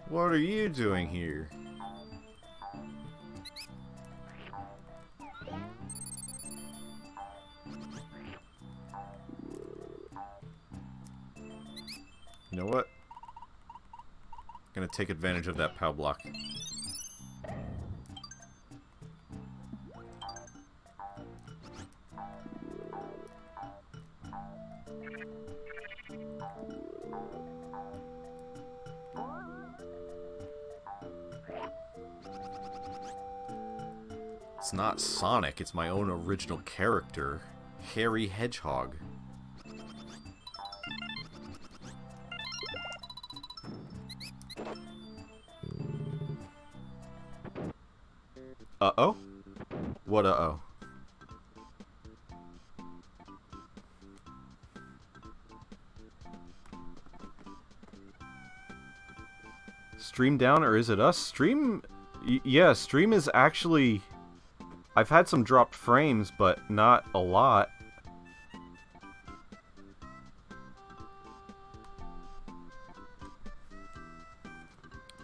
What are you doing here? You know what? Gonna take advantage of that POW block. It's not Sonic, it's my own original character, Hairy Hedgehog. Uh-oh? What uh-oh? Stream down, or is it us? Stream... yeah, stream is actually... I've had some dropped frames, but not a lot.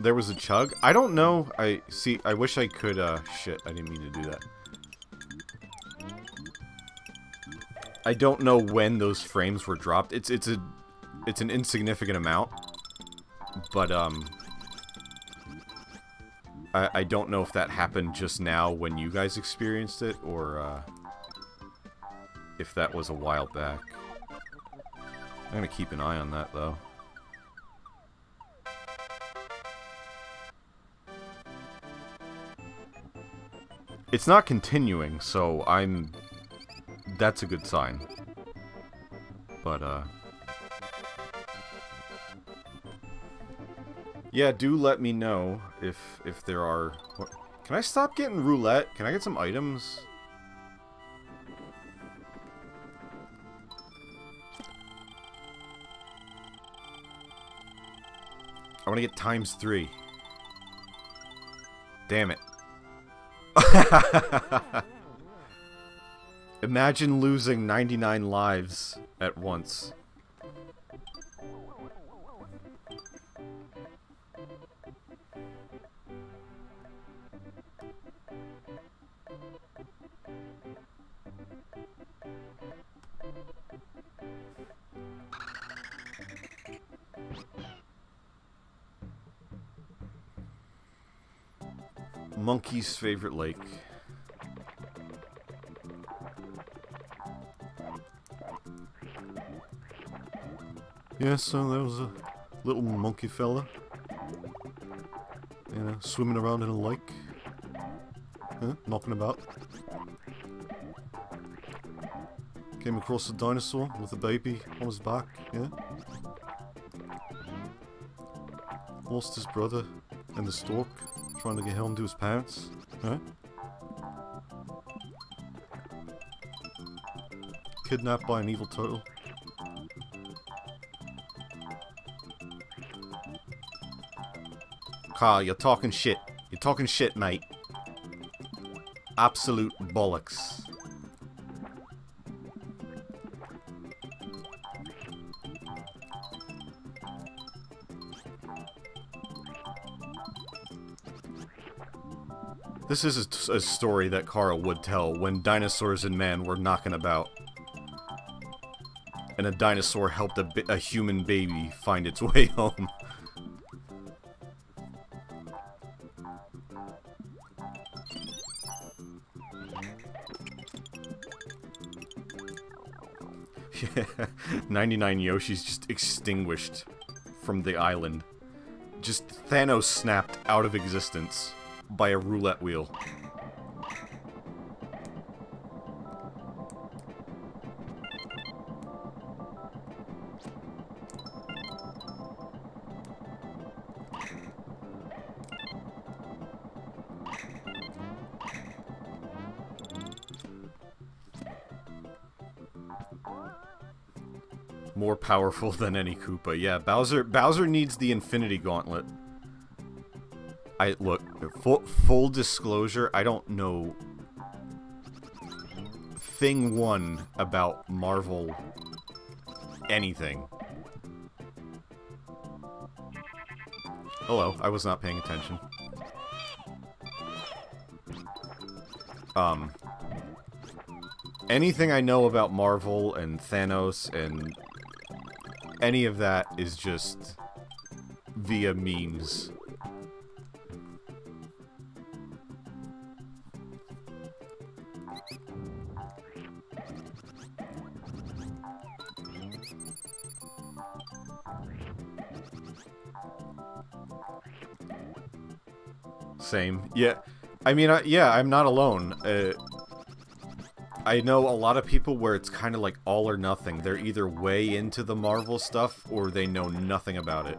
There was a chug? I don't know. I wish I could, shit, I didn't mean to do that. I don't know when those frames were dropped. It's an insignificant amount. But, I don't know if that happened just now when you guys experienced it, or, if that was a while back. I'm gonna keep an eye on that, though. It's not continuing, so that's a good sign. But, yeah, do let me know if there are... What, can I stop getting roulette? Can I get some items? I want to get ×3. Damn it. Imagine losing 99 lives at once. Monkey's favorite lake. Yeah, so there was a little monkey fella, you know, swimming around in a lake, knocking about. Came across a dinosaur with a baby on his back, yeah. Lost his brother and the stork, trying to get home to his parents, yeah. Kidnapped by an evil turtle. Carl, you're talking shit. You're talking shit, mate. Absolute bollocks. This is a story that Carl would tell when dinosaurs and man were knocking about. And a dinosaur helped a human baby find its way home. Yeah, 99 Yoshis just extinguished from the island. Just Thanos snapped out of existence by a roulette wheel. More powerful than any Koopa. Yeah, Bowser needs the Infinity Gauntlet. Look, full disclosure, I don't know thing one about Marvel anything. Hello, I was not paying attention. Anything I know about Marvel and Thanos and any of that is just via memes. Same. Yeah. I mean, yeah, I'm not alone. I know a lot of people where it's kind of like all or nothing. They're either way into the Marvel stuff or they know nothing about it.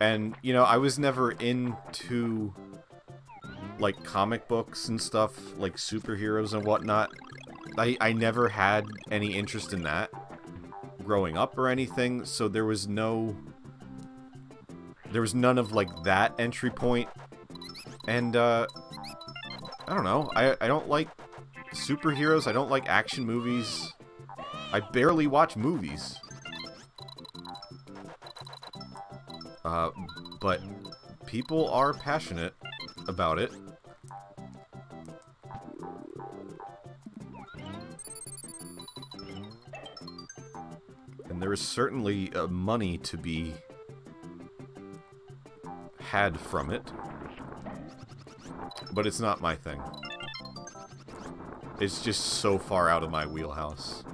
And, you know, I was never into, like, comic books and stuff, like superheroes and whatnot. I never had any interest in that growing up or anything, so there was none of, like, that entry point. And, I don't know, I don't like superheroes, I don't like action movies. I barely watch movies. But people are passionate about it. And there is certainly money to be had from it. But it's not my thing. It's just so far out of my wheelhouse.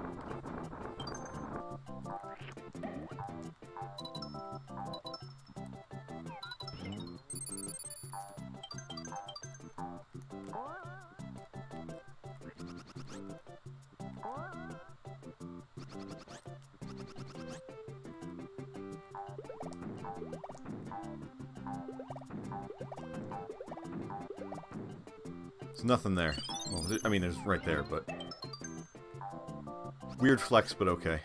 There's nothing there. Well, I mean, there's right there, but... Weird flex, but okay.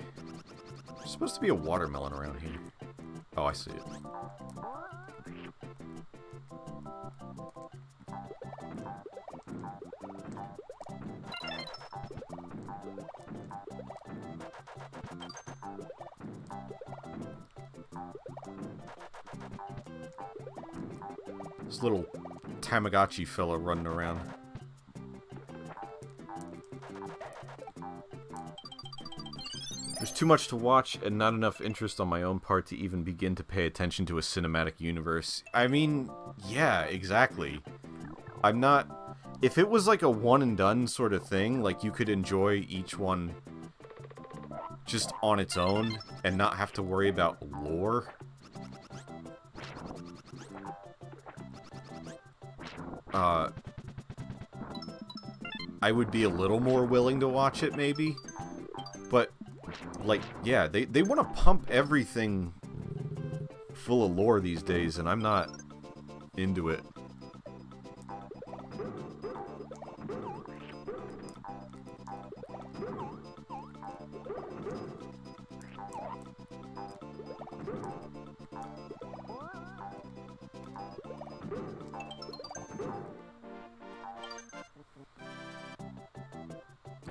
There's supposed to be a watermelon around here. Oh, I see it. This little Tamagotchi fella running around. There's too much to watch and not enough interest on my own part to even begin to pay attention to a cinematic universe. I mean, yeah, exactly. I'm not... If it was like a one and done sort of thing, like you could enjoy each one just on its own and not have to worry about lore... I would be a little more willing to watch it, maybe. But, like, yeah, they want to pump everything full of lore these days, and I'm not into it.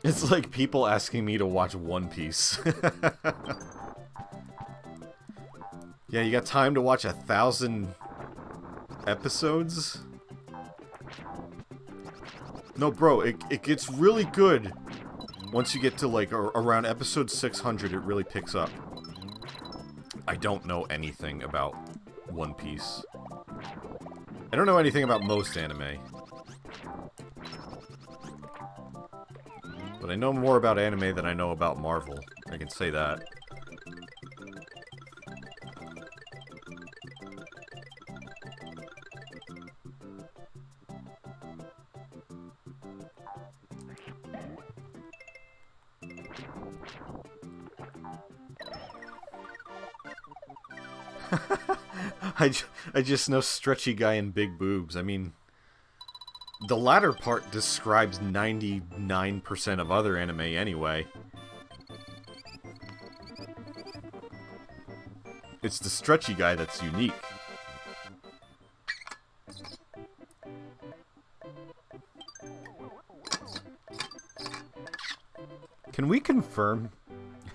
It's like people asking me to watch One Piece. Yeah, you got time to watch 1,000 episodes? No, bro, it gets really good once you get to, like, around episode 600, it really picks up. I don't know anything about One Piece. I don't know anything about most anime. But I know more about anime than I know about Marvel. I can say that. I just know stretchy guy and big boobs. I mean, the latter part describes 99% of other anime anyway. It's the stretchy guy that's unique. Can we confirm?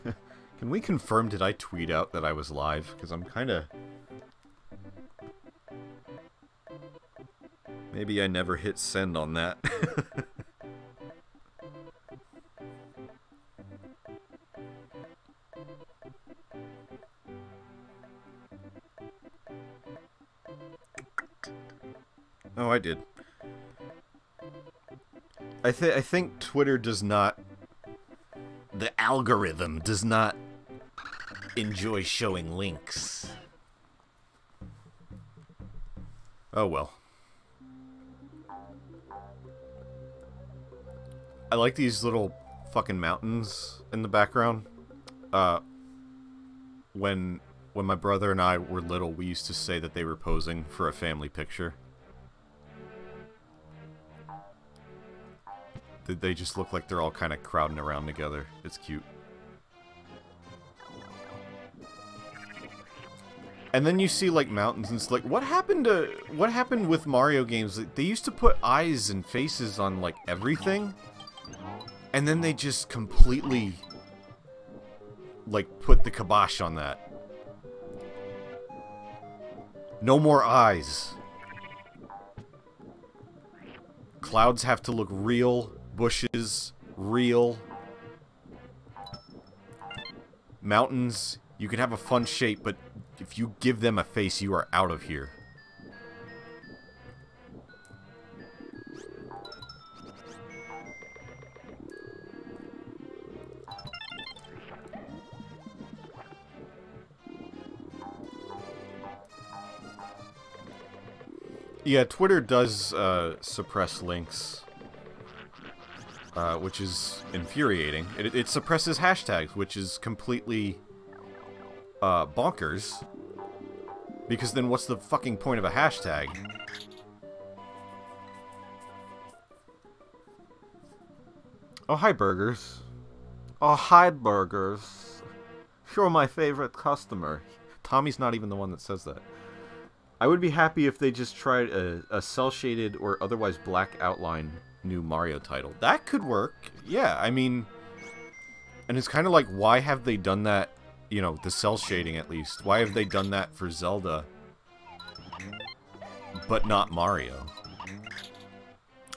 Can we confirm, did I tweet out that I was live? Because I'm kinda... Maybe I never hit send on that. Oh, I did. I think Twitter does not... The algorithm does not enjoy showing links. Oh well. I like these little fucking mountains in the background. When my brother and I were little, we used to say that they were posing for a family picture. They just look like they're all kind of crowding around together. It's cute. And then you see like mountains and it's like, what happened with Mario games? They used to put eyes and faces on like everything. And then they just completely, like, put the kibosh on that. No more eyes. Clouds have to look real. Bushes, real. Mountains, you can have a fun shape, but if you give them a face, you are out of here. Yeah, Twitter does suppress links, which is infuriating. It suppresses hashtags, which is completely bonkers. Because then what's the fucking point of a hashtag? Oh, hi, Burgers. Oh, hi, Burgers. You're my favorite customer. Tommy's not even the one that says that. I would be happy if they just tried a cel-shaded or otherwise black outline new Mario title. That could work. Yeah, I mean... And it's kind of like, why have they done that, you know, the cel shading at least? Why have they done that for Zelda, but not Mario?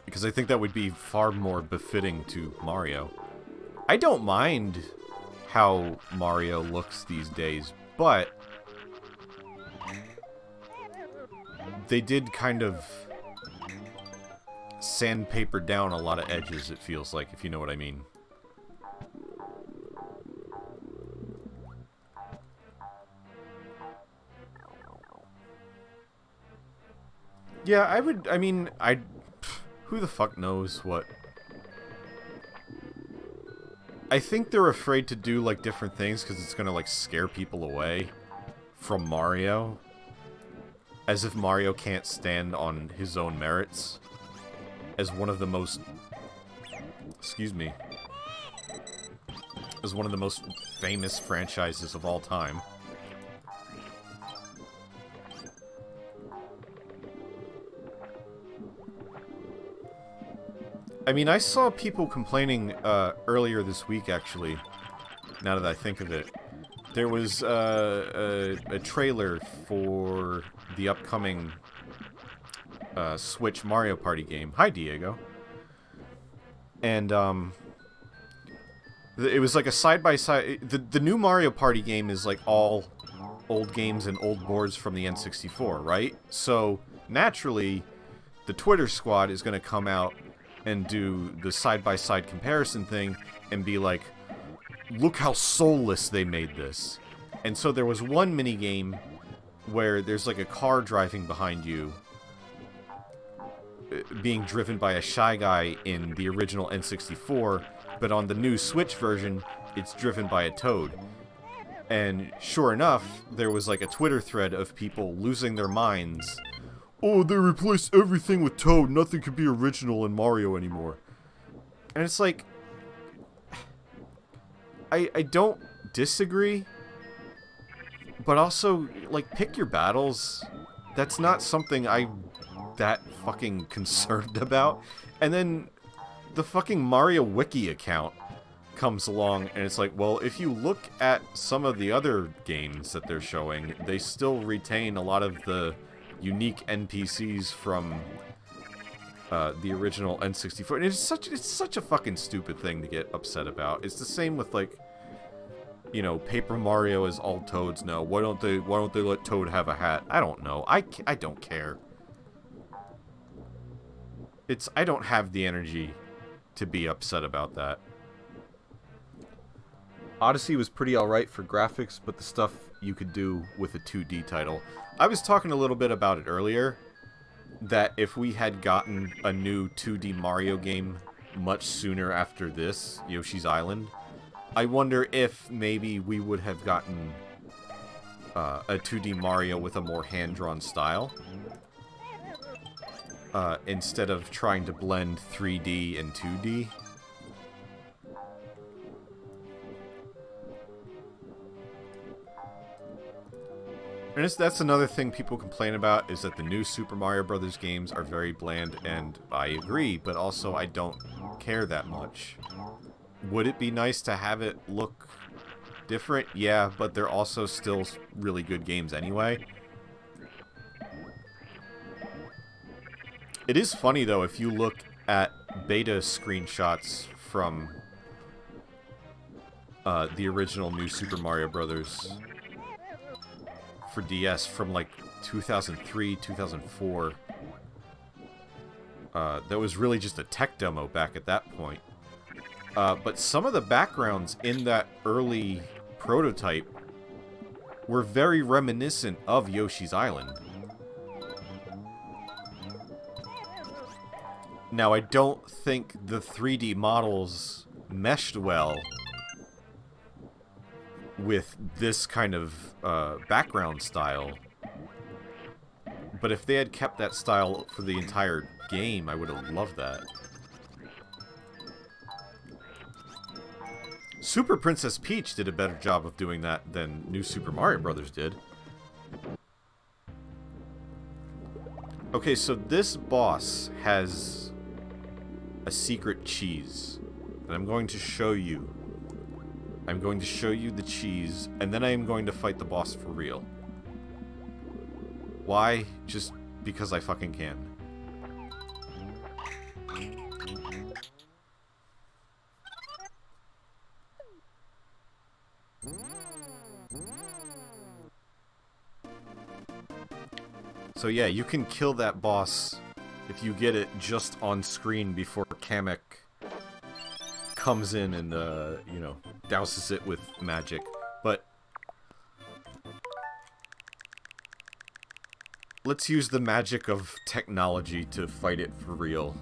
Because I think that would be far more befitting to Mario. I don't mind how Mario looks these days, but... They did kind of sandpaper down a lot of edges, it feels like, if you know what I mean. Yeah, I mean, who the fuck knows what... I think they're afraid to do, like, different things because it's gonna, like, scare people away from Mario. As if Mario can't stand on his own merits. As one of the most... Excuse me. As one of the most famous franchises of all time. I mean, I saw people complaining earlier this week, actually, now that I think of it. There was a trailer for the upcoming Switch Mario Party game. Hi, Diego. And it was like a side-by-side... The new Mario Party game is like all old games and old boards from the N64, right? So, naturally, the Twitter squad is going to come out and do the side-by-side comparison thing and be like, look how soulless they made this. And so there was one minigame where there's like a car driving behind you being driven by a Shy Guy in the original N64, but on the new Switch version, it's driven by a Toad. And sure enough, there was like a Twitter thread of people losing their minds. Oh, they replaced everything with Toad, nothing could be original in Mario anymore. And it's like, I don't disagree, but also, like, pick your battles. That's not something I'm that fucking concerned about. And then the fucking Mario Wiki account comes along, and it's like, well, if you look at some of the other games that they're showing, they still retain a lot of the unique NPCs from the original N64. And it's such a fucking stupid thing to get upset about. It's the same with, like, you know, Paper Mario is all Toads now. Why don't they let Toad have a hat? I don't know. I don't care. I don't have the energy to be upset about that. Odyssey was pretty alright for graphics, but the stuff you could do with a 2D title. I was talking a little bit about it earlier, that if we had gotten a new 2D Mario game much sooner after this, Yoshi's Island, I wonder if maybe we would have gotten a 2D Mario with a more hand-drawn style. Instead of trying to blend 3D and 2D. And that's another thing people complain about, is that the new Super Mario Bros. Games are very bland, and I agree, but also I don't care that much. Would it be nice to have it look different? Yeah, but they're also still really good games anyway. It is funny, though, if you look at beta screenshots from the original new Super Mario Bros. For DS from, like, 2003, 2004. That was really just a tech demo back at that point. But some of the backgrounds in that early prototype were very reminiscent of Yoshi's Island. Now, I don't think the 3D models meshed well with this kind of background style. But if they had kept that style for the entire game, I would have loved that. Super Princess Peach did a better job of doing that than New Super Mario Bros. Did. Okay, so this boss has a secret cheese. And I'm going to show you. I'm going to show you the cheese, and then I am going to fight the boss for real. Why? Just because I fucking can. So yeah, you can kill that boss if you get it just on screen before Kamek comes in and, you know, douses it with magic. But let's use the magic of technology to fight it for real.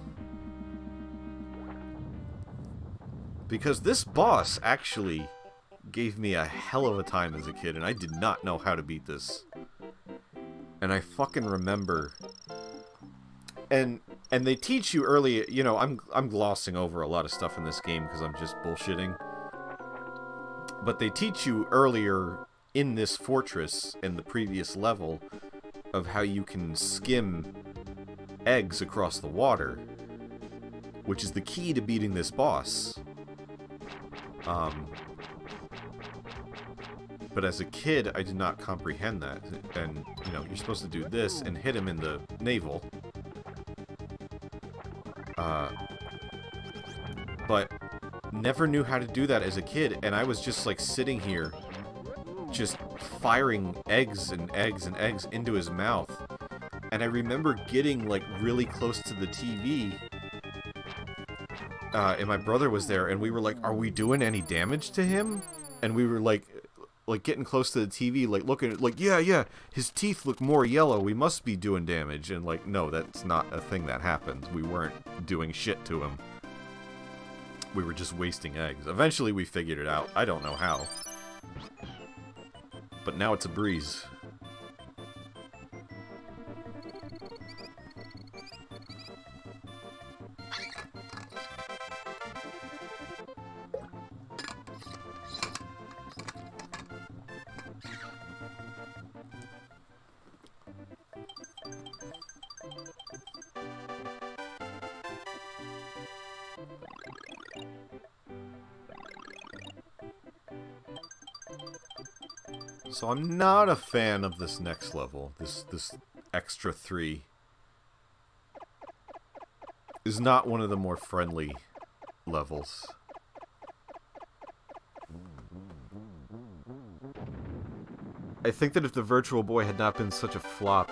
Because this boss actually gave me a hell of a time as a kid, and I did not know how to beat this. And I fucking remember... And they teach you early, you know, I'm glossing over a lot of stuff in this game because I'm just bullshitting. But they teach you earlier in this fortress, in the previous level, of how you can skim eggs across the water, which is the key to beating this boss. But as a kid, I did not comprehend that. And, you know, you're supposed to do this and hit him in the navel. but never knew how to do that as a kid, and I was just like sitting here just firing eggs and eggs and eggs into his mouth. And I remember getting like really close to the TV, and my brother was there, and we were like, are we doing any damage to him? And we were like getting close to the TV, like looking at, like, yeah, his teeth look more yellow, we must be doing damage. And like, no, that's not a thing that happened. We weren't doing shit to him. We were just wasting eggs. Eventually we figured it out. I don't know how. But now it's a breeze. So I'm not a fan of this next level. This extra 3 is not one of the more friendly levels. I think that if the Virtual Boy had not been such a flop,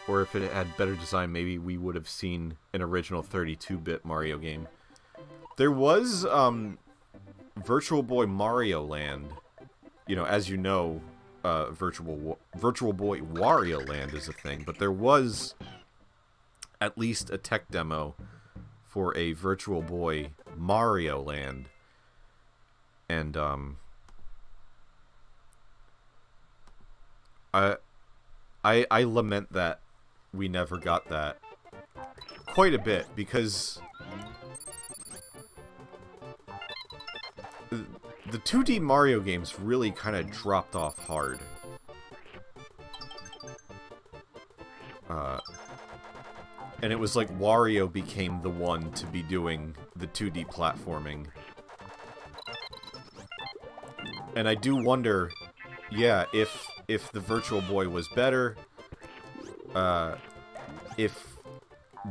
or if it had better design, maybe we would have seen an original 32-bit Mario game. There was Virtual Boy Mario Land. You know, as you know, Virtual Boy Wario Land is a thing, but there was at least a tech demo for a Virtual Boy Mario Land, and I lament that we never got that quite a bit, because the 2D Mario games really kind of dropped off hard. And it was like Wario became the one to be doing the 2D platforming. And I do wonder, yeah, if the Virtual Boy was better, if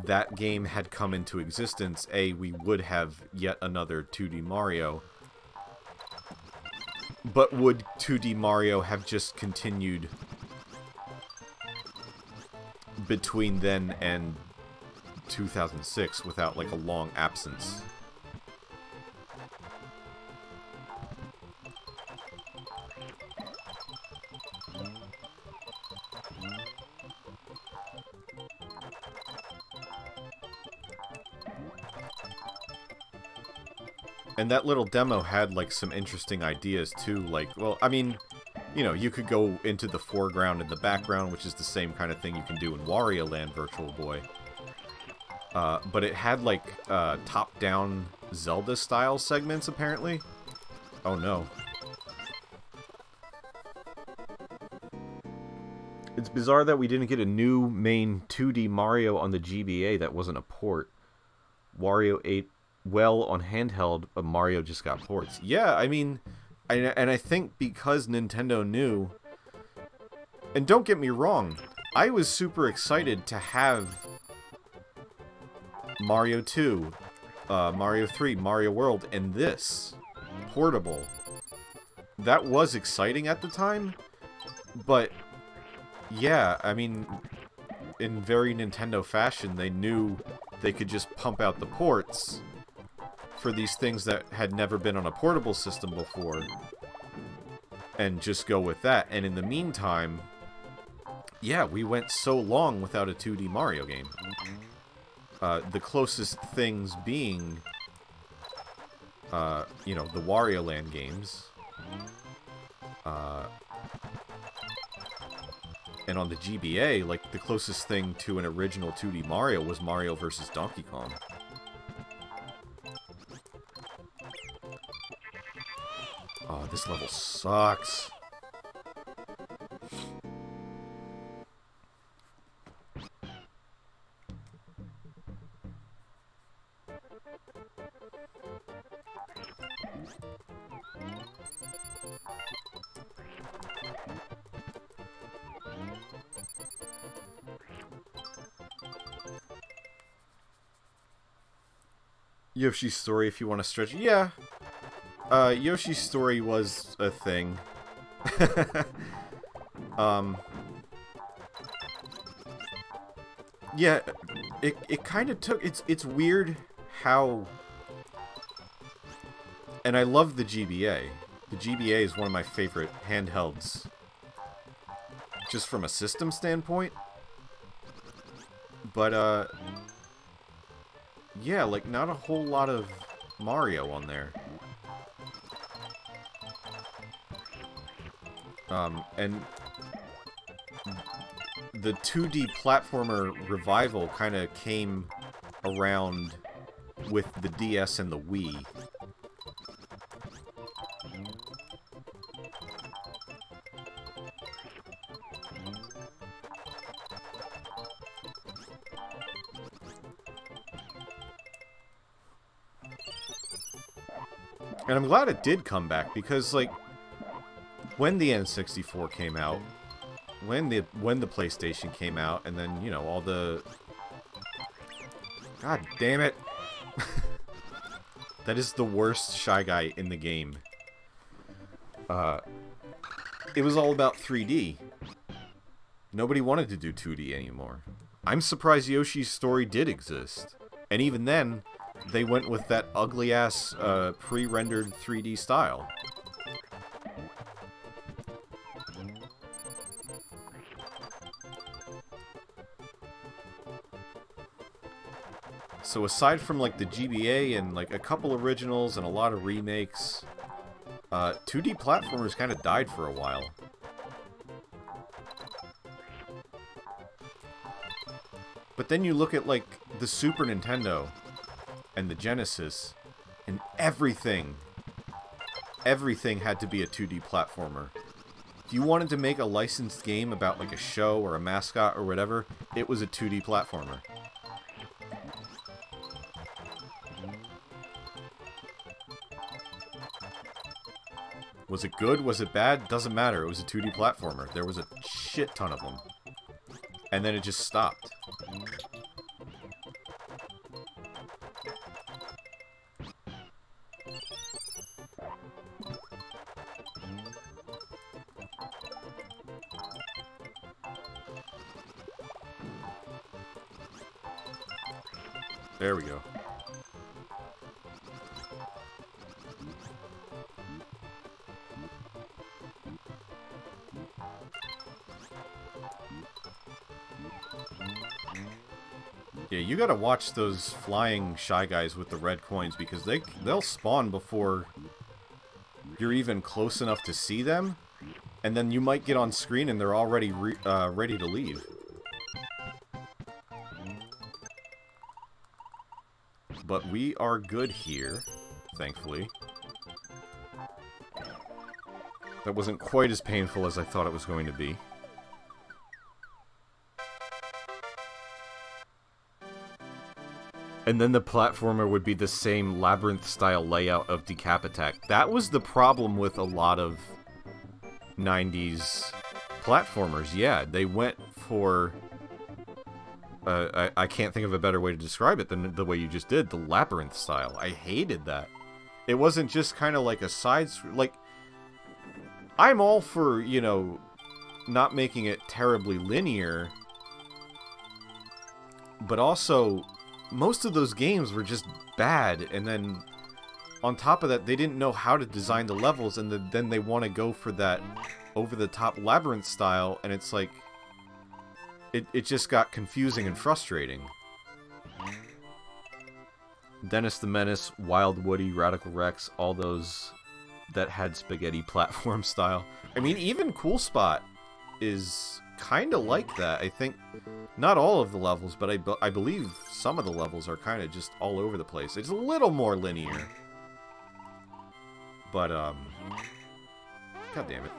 that game had come into existence, we would have yet another 2D Mario. But would 2D Mario have just continued between then and 2006 without, like, a long absence? And that little demo had, like, some interesting ideas, too. Like, well, I mean, you know, you could go into the foreground and the background, which is the same kind of thing you can do in Wario Land Virtual Boy. But it had, like, top-down Zelda-style segments, apparently. Oh, no. It's bizarre that we didn't get a new main 2D Mario on the GBA that wasn't a port. Wario 8 well on handheld, but Mario just got ports. Yeah, I mean, and I think because Nintendo knew, and don't get me wrong, I was super excited to have Mario 2, Mario 3, Mario World, and this portable. That was exciting at the time, but yeah, I mean, in very Nintendo fashion, they knew they could just pump out the ports for these things that had never been on a portable system before, and just go with that. And in the meantime, yeah, we went so long without a 2D Mario game. The closest things being, you know, the Wario Land games. And on the GBA, like, the closest thing to an original 2D Mario was Mario vs. Donkey Kong. Oh, this level sucks. Yoshi's Story, if you want to stretch. Yeah. Yoshi's Story was a thing. Yeah, it kind of took... It's weird how... And I love the GBA. The GBA is one of my favorite handhelds. Just from a system standpoint. But, yeah, like, not a whole lot of Mario on there. And the 2D platformer revival kind of came around with the DS and the Wii. And I'm glad it did come back, because, like, when the N64 came out, when the PlayStation came out, and then, you know, all the... God damn it! That is the worst Shy Guy in the game. It was all about 3D. Nobody wanted to do 2D anymore. I'm surprised Yoshi's Story did exist. And even then, they went with that ugly-ass, pre-rendered 3D style. So aside from, like, the GBA and, like, a couple originals and a lot of remakes, 2D platformers kind of died for a while. But then you look at, like, the Super Nintendo and the Genesis, and everything had to be a 2D platformer. If you wanted to make a licensed game about, like, a show or a mascot or whatever, it was a 2D platformer. Was it good? Was it bad? Doesn't matter. It was a 2D platformer. There was a shit ton of them. And then it just stopped. There we go. Yeah, you gotta watch those flying Shy Guys with the red coins, because they'll spawn before you're even close enough to see them, and then you might get on screen and they're already ready to leave. But we are good here, thankfully. That wasn't quite as painful as I thought it was going to be. And then the platformer would be the same labyrinth-style layout of Decap Attack. That was the problem with a lot of 90s platformers. Yeah, they went for... I can't think of a better way to describe it than the way you just did, the labyrinth style. I hated that. It wasn't just kind of like a side... Like, I'm all for, you know, not making it terribly linear, but also... Most of those games were just bad, and then on top of that, they didn't know how to design the levels, and then they want to go for that over-the-top labyrinth style, and it's like... It just got confusing and frustrating. Dennis the Menace, Wild Woody, Radical Rex, all those that had spaghetti platform style. I mean, even Cool Spot is kind of like that. I think, not all of the levels, but I believe some of the levels are kind of just all over the place. It's a little more linear. But, god damn it.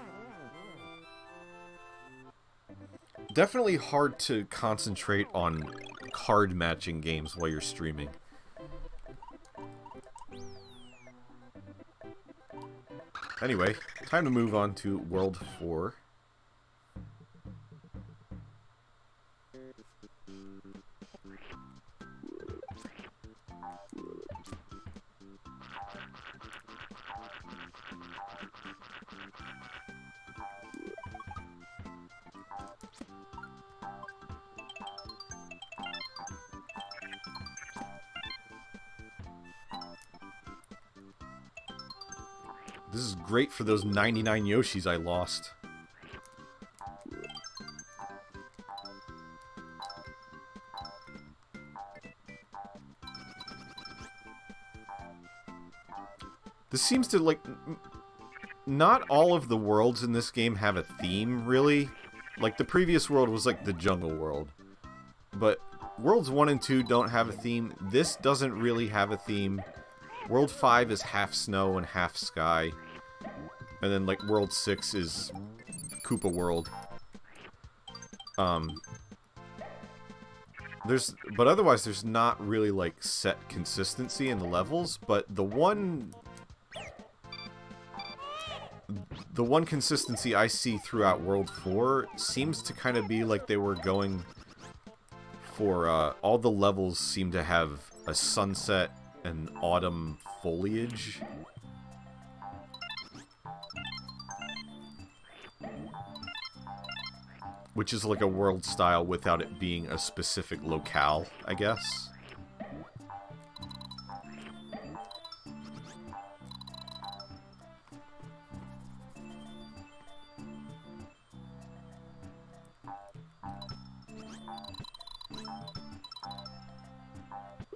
Definitely hard to concentrate on card matching games while you're streaming. Anyway, time to move on to World 4. This is great for those 99 Yoshis I lost. This seems to, like... Not all of the worlds in this game have a theme, really. Like, the previous world was like the jungle world. But Worlds 1 and 2 don't have a theme. This doesn't really have a theme. World 5 is half snow and half sky. And then, like, World 6 is Koopa World. But otherwise, there's not really, like, set consistency in the levels. But the one consistency I see throughout World 4 seems to kind of be like they were going for, all the levels seem to have a sunset and autumn foliage. Which is like a world style without it being a specific locale, I guess.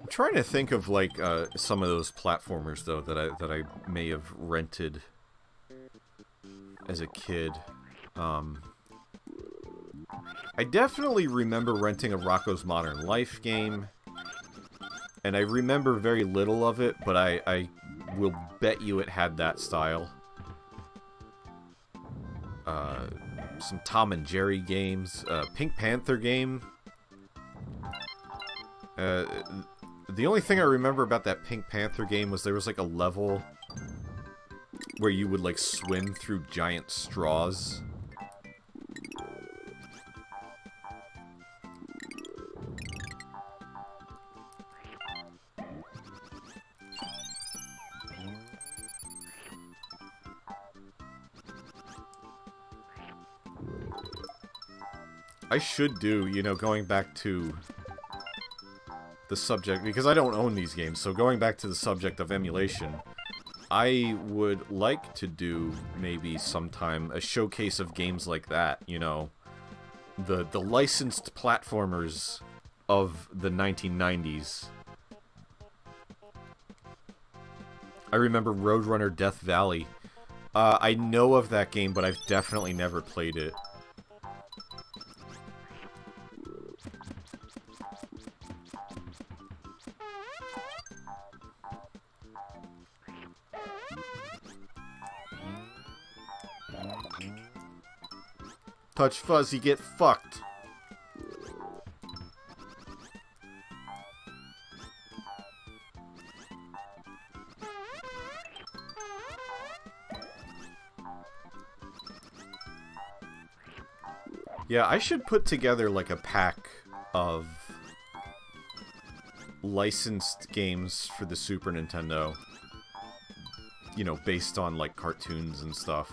I'm trying to think of like some of those platformers though that I may have rented as a kid. I definitely remember renting a Rocko's Modern Life game, and I remember very little of it, but I will bet you it had that style. Some Tom and Jerry games, Pink Panther game. The only thing I remember about that Pink Panther game was there was like a level where you would like swim through giant straws. I should do, you know, going back to the subject, because I don't own these games, so going back to the subject of emulation, I would like to do, maybe sometime, a showcase of games like that, you know, the licensed platformers of the 1990s. I remember Roadrunner Death Valley. I know of that game, but I've definitely never played it. Touch Fuzzy, get fucked. Yeah, I should put together like a pack of licensed games for the Super Nintendo. You know, based on like cartoons and stuff.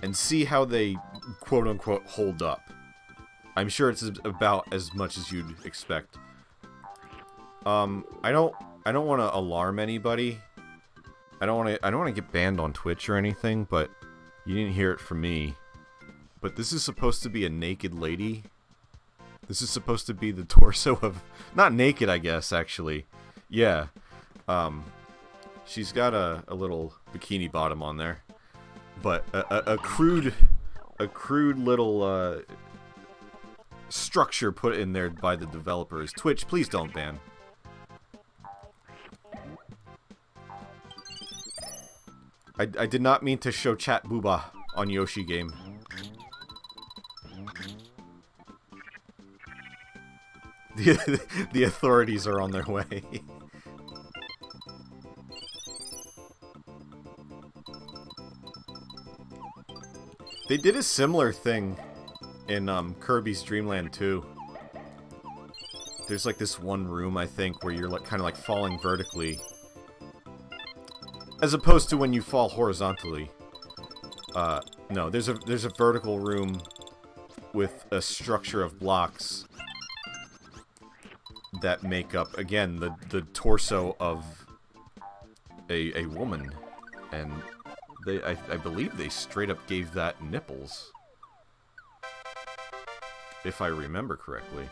And see how they, quote-unquote, hold up. I'm sure it's about as much as you'd expect. I don't want to alarm anybody. I don't want to get banned on Twitch or anything, but you didn't hear it from me. But this is supposed to be a naked lady. This is supposed to be the torso of... Not naked, I guess, actually. Yeah. She's got a little bikini bottom on there. But a crude little structure put in there by the developers. Twitch, please don't ban. I did not mean to show chat booba on Yoshi game. The authorities are on their way. They did a similar thing in Kirby's Dream Land 2. There's like this one room, I think, where you're like kind of like falling vertically, as opposed to when you fall horizontally. No, there's a vertical room with a structure of blocks that make up, again, the torso of a woman. and I believe they straight up gave that nipples. If I remember correctly.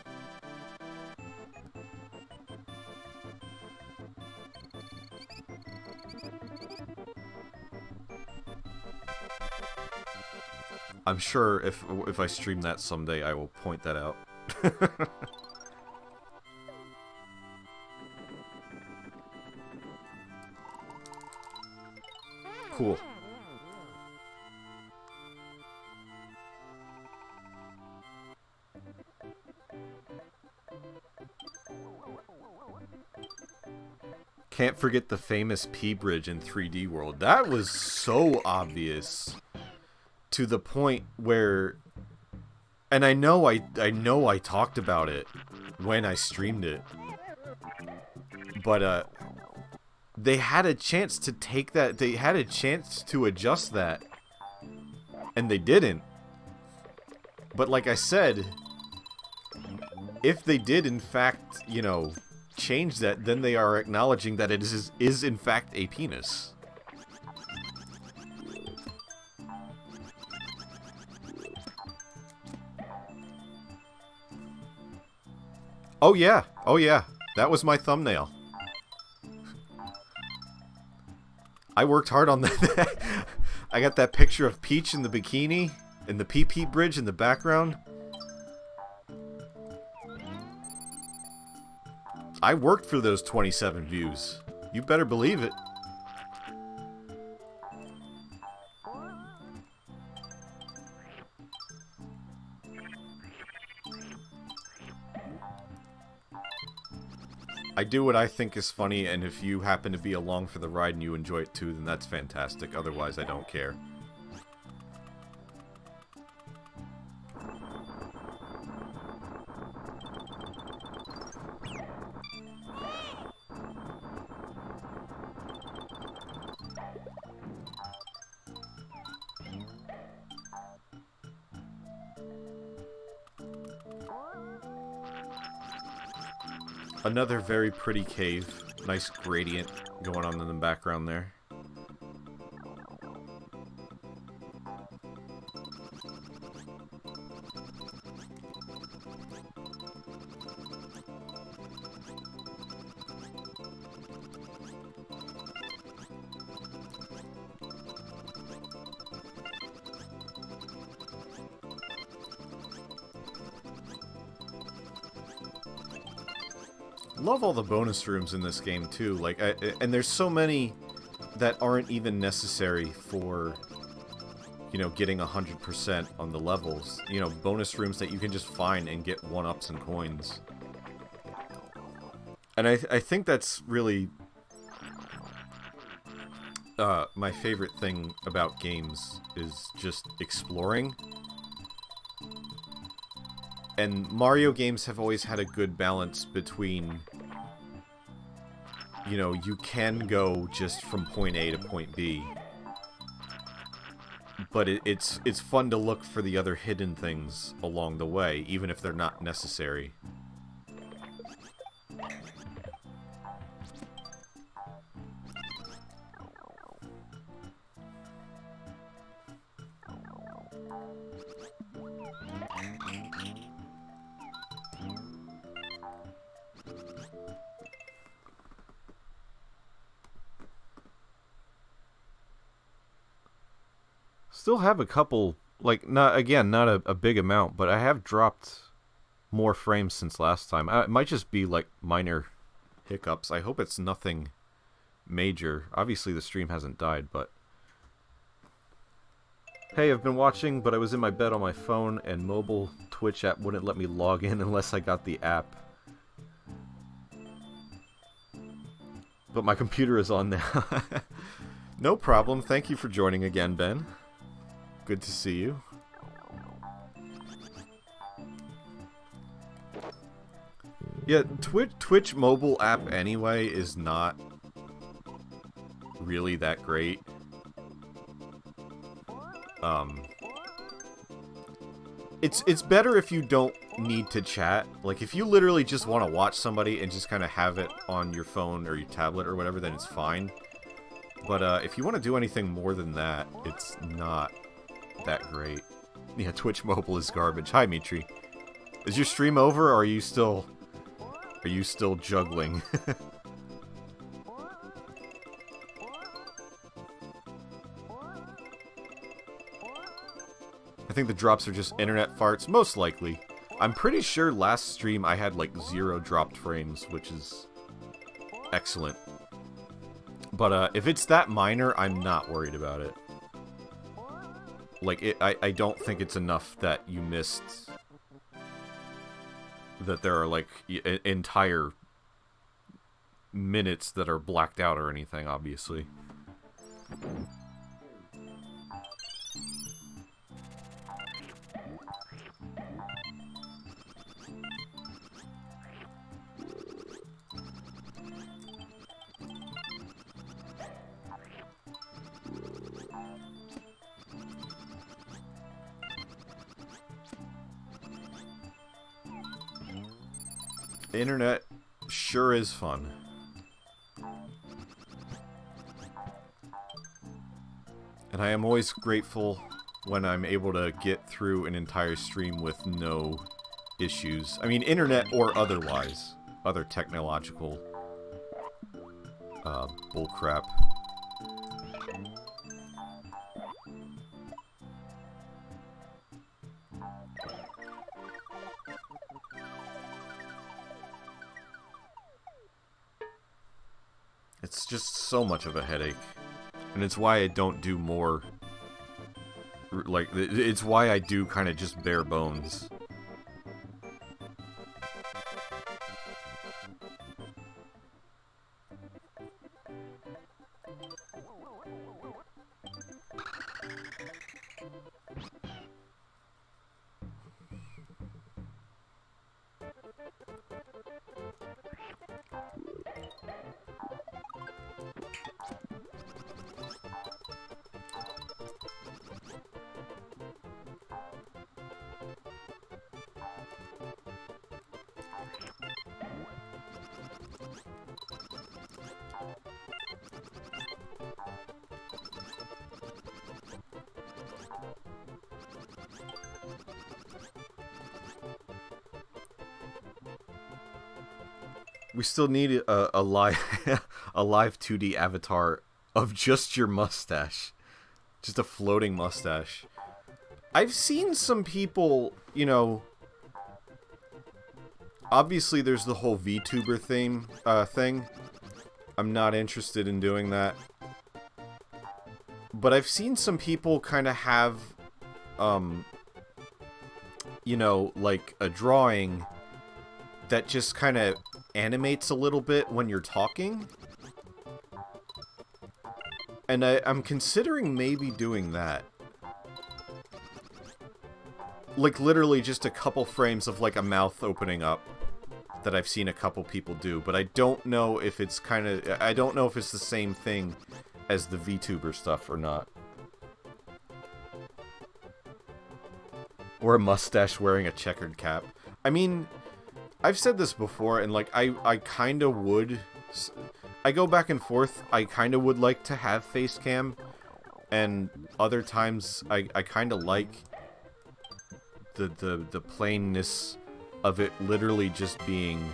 I'm sure if I stream that someday, I will point that out. Cool. Can't forget the famous P bridge in 3D World. That was so obvious. To the point where, and I know I talked about it when I streamed it, but they had a chance to take that, they had a chance to adjust that, and they didn't. But like I said, if they did in fact, you know, change that, then they are acknowledging that it is in fact a penis. Oh yeah, that was my thumbnail. I worked hard on that. I got that picture of Peach in the bikini, and the PP bridge in the background. I worked for those 27 views. You better believe it. I do what I think is funny, and if you happen to be along for the ride and you enjoy it too, then that's fantastic. Otherwise, I don't care. Another very pretty cave. Nice gradient going on in the background there. Love all the bonus rooms in this game too. Like, and there's so many that aren't even necessary for, you know, getting 100% on the levels. You know, bonus rooms that you can just find and get 1-ups and coins. And I think that's really my favorite thing about games is just exploring. And Mario games have always had a good balance between, you know, you can go just from point A to point B, but it's fun to look for the other hidden things along the way, even if they're not necessary. Still have a couple, like, not a big amount, but I have dropped more frames since last time. It might just be, like, minor hiccups. I hope it's nothing major. Obviously, the stream hasn't died, but... Hey, I've been watching, but I was in my bed on my phone, and mobile Twitch app wouldn't let me log in unless I got the app. But my computer is on now. No problem. Thank you for joining again, Ben. Good to see you. Yeah, Twitch mobile app anyway is not really that great. It's better if you don't need to chat. Like, if you literally just want to watch somebody and just kind of have it on your phone or your tablet or whatever, then it's fine. But if you want to do anything more than that, it's not that great. Yeah, Twitch Mobile is garbage. Hi, Mitri. Is your stream over, or are you still juggling? I think the drops are just internet farts, most likely. I'm pretty sure last stream I had like 0 dropped frames, which is excellent. But if it's that minor, I'm not worried about it. Like, I don't think it's enough that you missed... that there are, like, entire minutes that are blacked out or anything, obviously. The internet sure is fun. And I am always grateful when I'm able to get through an entire stream with no issues. I mean, internet or otherwise. Other technological bullcrap. It's just so much of a headache. And it's why I don't do more... like, it's why I do kind of just bare bones. We still need a live a live 2D avatar of just your mustache. Just a floating mustache. I've seen some people, you know... Obviously there's the whole VTuber thing. I'm not interested in doing that. But I've seen some people kind of have... you know, like a drawing that just kind of animates a little bit when you're talking. And I'm considering maybe doing that. Like, literally just a couple frames of, like, a mouth opening up that I've seen a couple people do. But I don't know if it's kind of... I don't know if it's the same thing as the VTuber stuff or not. Or a mustache wearing a checkered cap. I mean... I've said this before, and, like, I kind of would... I go back and forth. I kind of would like to have face cam, and other times I kind of like the plainness of it literally just being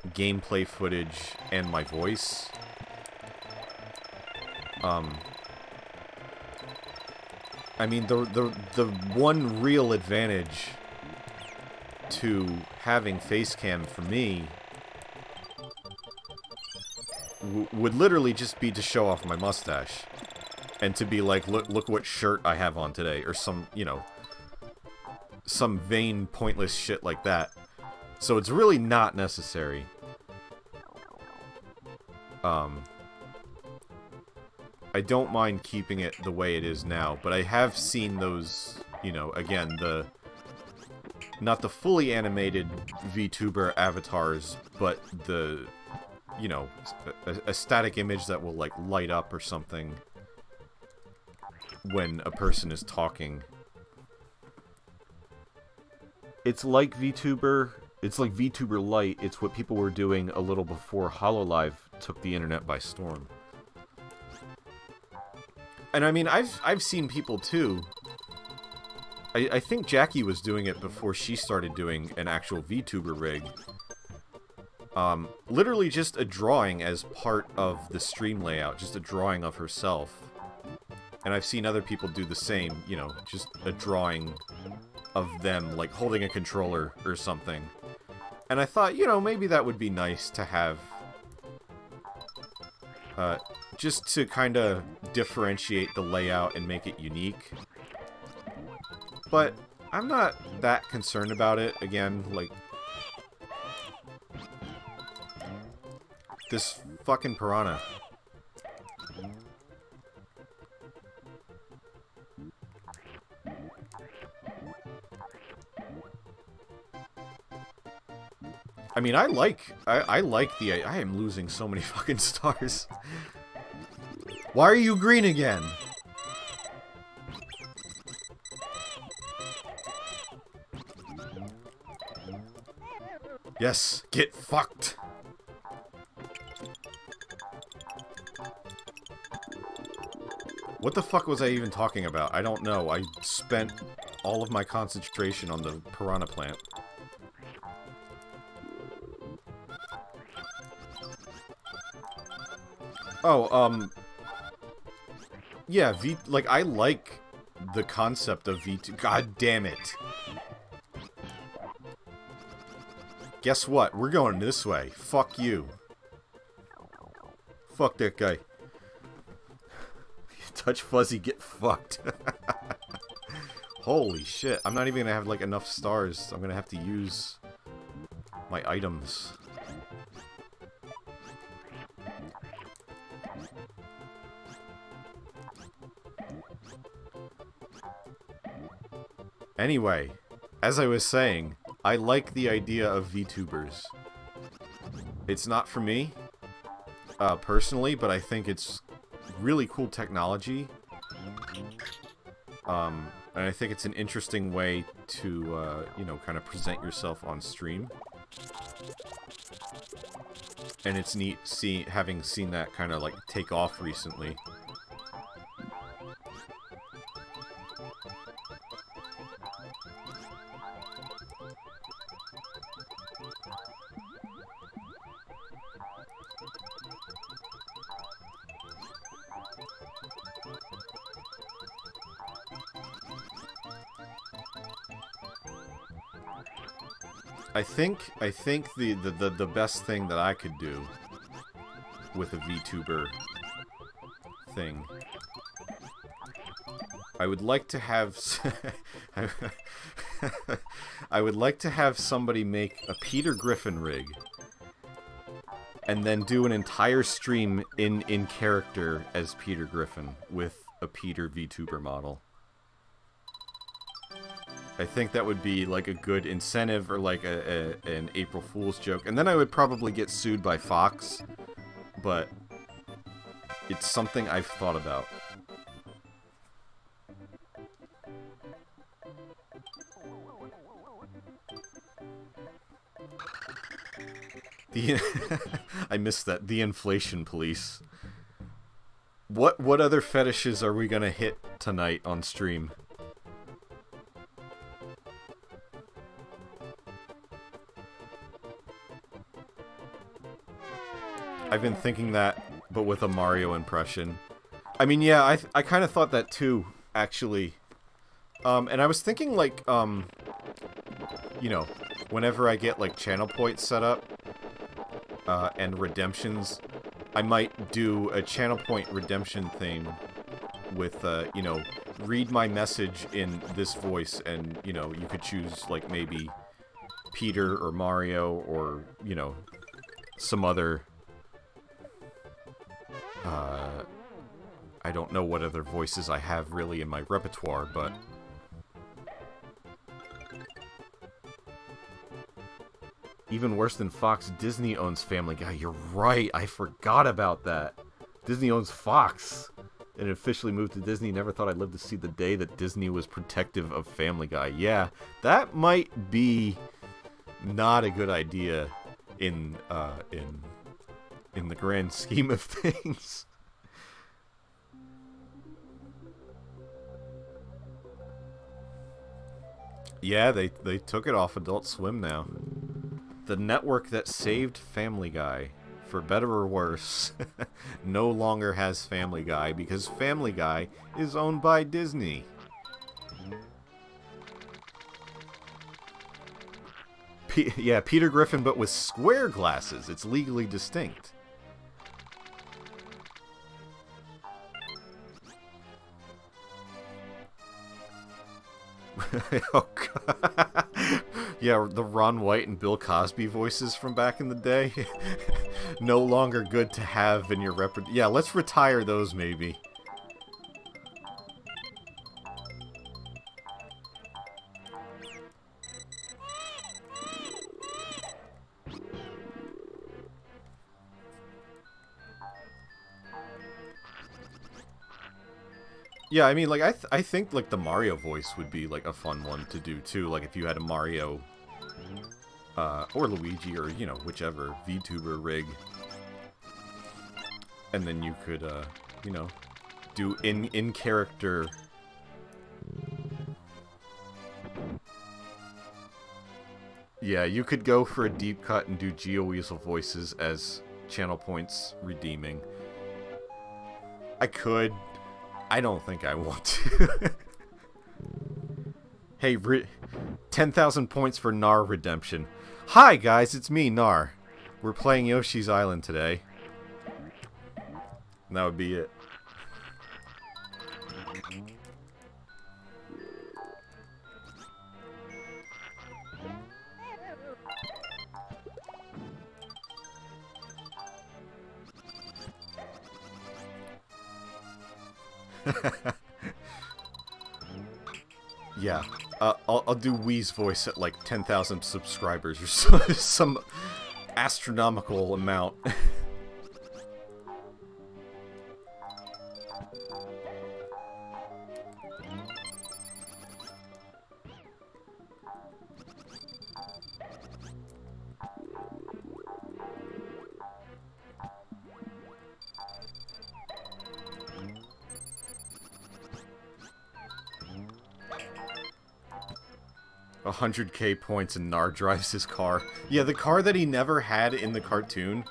gameplay footage and my voice. I mean, the one real advantage to having facecam for me would literally just be to show off my mustache and to be like, look what shirt I have on today, or some, you know, some vain, pointless shit like that. So it's really not necessary. I don't mind keeping it the way it is now, but I have seen those, you know, again, not the fully animated VTuber avatars, but the, you know, a static image that will, like, light up or something when a person is talking. It's like VTuber, it's like VTuber Lite. It's what people were doing a little before HoloLive took the internet by storm. And I mean, I've seen people too. I think Jackie was doing it before she started doing an actual VTuber rig. Literally just a drawing as part of the stream layout, just a drawing of herself. And I've seen other people do the same, you know, just a drawing of them, like holding a controller or something. And I thought, you know, maybe that would be nice to have, just to kind of differentiate the layout and make it unique. But I'm not that concerned about it. Again, like, this fucking piranha. I mean, I like the... I am losing so many fucking stars. Why are you green again? Yes, get fucked. What the fuck was I even talking about? I don't know. I spent all of my concentration on the piranha plant. Oh, yeah, like, I like the concept of V2. God damn it. Guess what? We're going this way. Fuck you. Fuck that guy. Touch Fuzzy, get fucked. Holy shit. I'm not even gonna have, like, enough stars. I'm gonna have to use my items. Anyway, as I was saying, I like the idea of VTubers. It's not for me, personally, but I think it's really cool technology. And I think it's an interesting way to, you know, kind of present yourself on stream. And it's neat having seen that kind of, like, take off recently. I think the best thing that I could do with a VTuber thing, I would like to have I would like to have somebody make a Peter Griffin rig and then do an entire stream in character as Peter Griffin with a Peter VTuber model. I think that would be, like, a good incentive, or, like, an April Fool's joke. And then I would probably get sued by Fox, but it's something I've thought about. I missed that. The inflation police. What other fetishes are we gonna hit tonight on stream? I've been thinking that, but with a Mario impression. I mean, yeah, I kind of thought that too, actually. And I was thinking, like, you know, whenever I get, like, channel points set up, and redemptions, I might do a channel point redemption thing with, you know, read my message in this voice, and, you know, you could choose, like, maybe Peter or Mario or, you know, some other... I don't know what other voices I have really in my repertoire, but... Even worse than Fox, Disney owns Family Guy. You're right, I forgot about that. Disney owns Fox. And it officially moved to Disney. Never thought I'd live to see the day that Disney was protective of Family Guy. Yeah, that might be not a good idea in the grand scheme of things. Yeah, they took it off Adult Swim now. The network that saved Family Guy, for better or worse, no longer has Family Guy because Family Guy is owned by Disney. Yeah, Peter Griffin, but with square glasses. It's legally distinct. Oh, God. Yeah, the Ron White and Bill Cosby voices from back in the day. No longer good to have in your repertoire. Yeah, let's retire those, maybe. Yeah, I mean, like, I think, like, the Mario voice would be, like, a fun one to do, too. Like, if you had a Mario, or Luigi, or, you know, whichever VTuber rig. And then you could, you know, do in-character... Yeah, you could go for a deep cut and do GeoWeasel voices as channel points redeeming. I could... I don't think I want to. Hey, 10,000 points for Nar redemption. Hi, guys, it's me, Nar. We're playing Yoshi's Island today. And that would be it. Yeah, I'll do Wii's voice at like 10,000 subscribers or so, some astronomical amount. 100k points and Nar drives his car. Yeah, the car that he never had in the cartoon.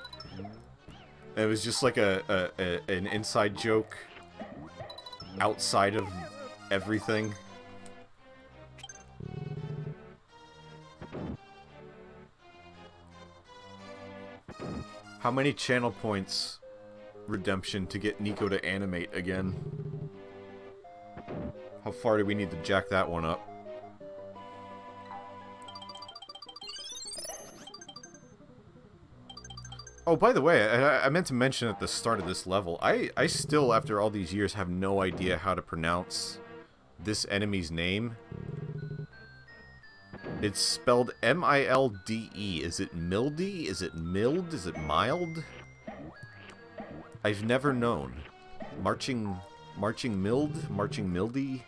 It was just like an inside joke outside of everything. How many channel points redemption to get Nico to animate again? How far do we need to jack that one up? Oh, by the way, I meant to mention at the start of this level, I still, after all these years, have no idea how to pronounce this enemy's name. It's spelled M-I-L-D-E. Is it Mildy? Is it Mild? Is it Mild? I've never known. Marching Mild? Marching Mildy?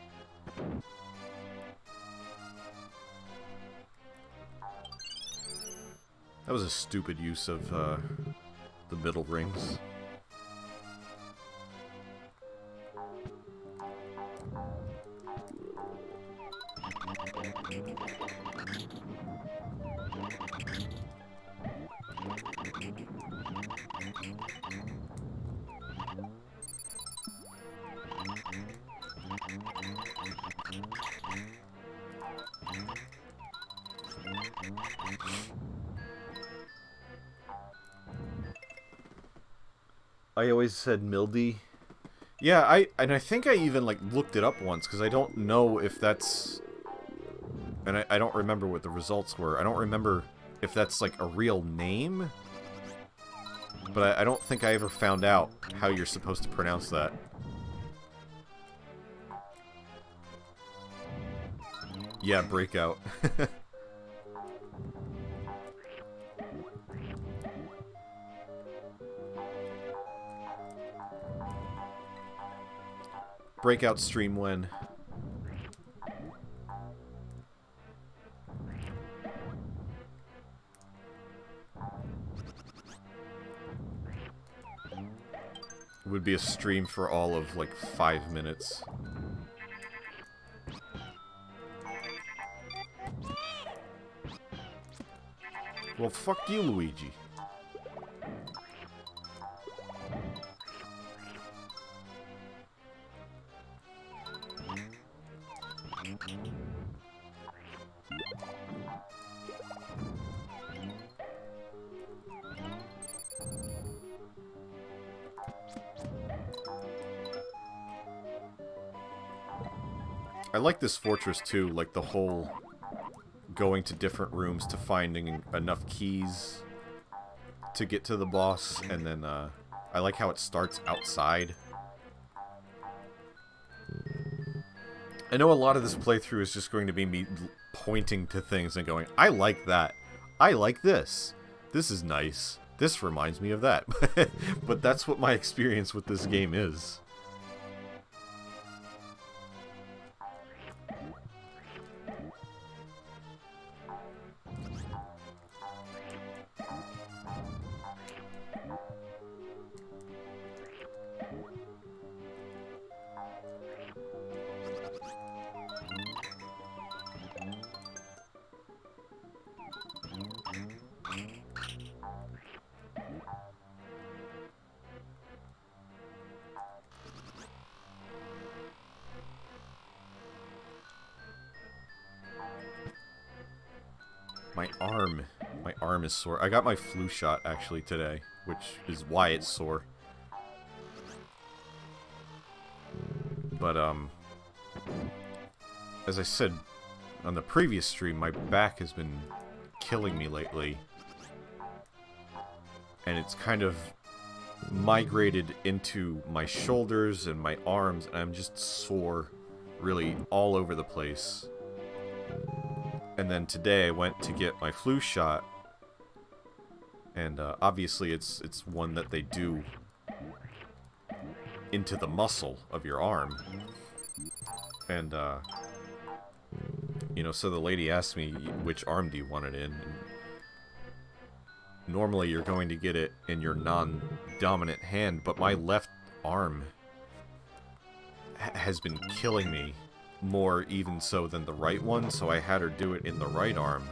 That was a stupid use of the middle rings. I always said Mildy. Yeah, I think I even like looked it up once because I don't know if that's, and I don't remember what the results were. I don't remember if that's like a real name, but I don't think I ever found out how you're supposed to pronounce that. Yeah, Breakout. Breakout stream when? Would be a stream for all of like 5 minutes. Well, fuck you, Luigi. I like this fortress too, like the whole going to different rooms to finding enough keys to get to the boss, and then I like how it starts outside. I know a lot of this playthrough is just going to be me pointing to things and going, I like that. I like this. This is nice. This reminds me of that. But that's what my experience with this game is. My arm is sore. I got my flu shot actually today, which is why it's sore. But as I said on the previous stream, my back has been killing me lately. And it's kind of migrated into my shoulders and my arms, and I'm just sore really all over the place. And then today I went to get my flu shot, and obviously it's one that they do into the muscle of your arm. And you know, so the lady asked me, which arm do you want it in? And normally you're going to get it in your non-dominant hand, but my left arm has been killing me more even so than the right one, so I had her do it in the right arm.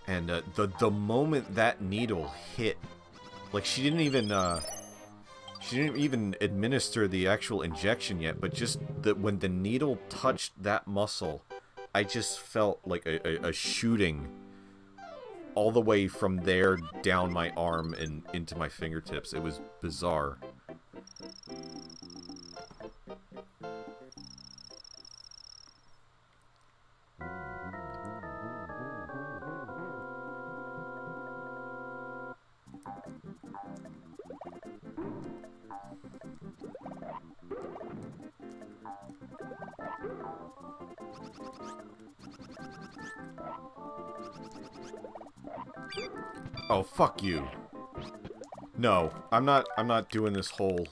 And the moment that needle hit, like she didn't even administer the actual injection yet, but just when the needle touched that muscle, I just felt like a shooting all the way from there down my arm and into my fingertips. It was bizarre. Oh, fuck you. No, I'm not doing this whole...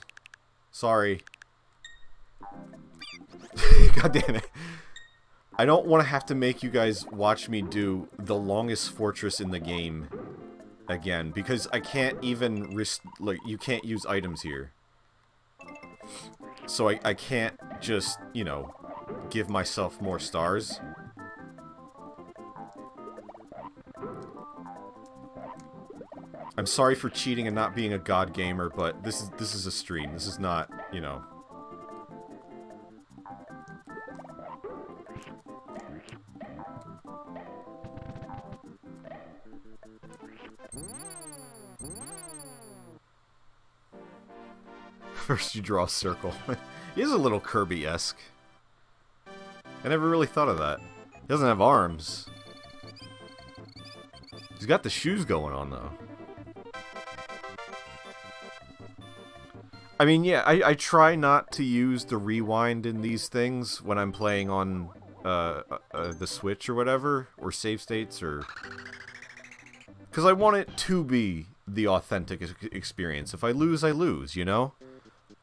Sorry. God damn it. I don't want to have to make you guys watch me do the longest fortress in the game again, because I can't even like, you can't use items here. So I can't just, you know, give myself more stars. I'm sorry for cheating and not being a god gamer, but this is a stream. This is not, you know. First you draw a circle. He is a little Kirby-esque. I never really thought of that. He doesn't have arms. He's got the shoes going on, though. I mean, yeah, I try not to use the rewind in these things when I'm playing on the Switch or whatever, or save states, or... Because I want it to be the authentic experience. If I lose, you know?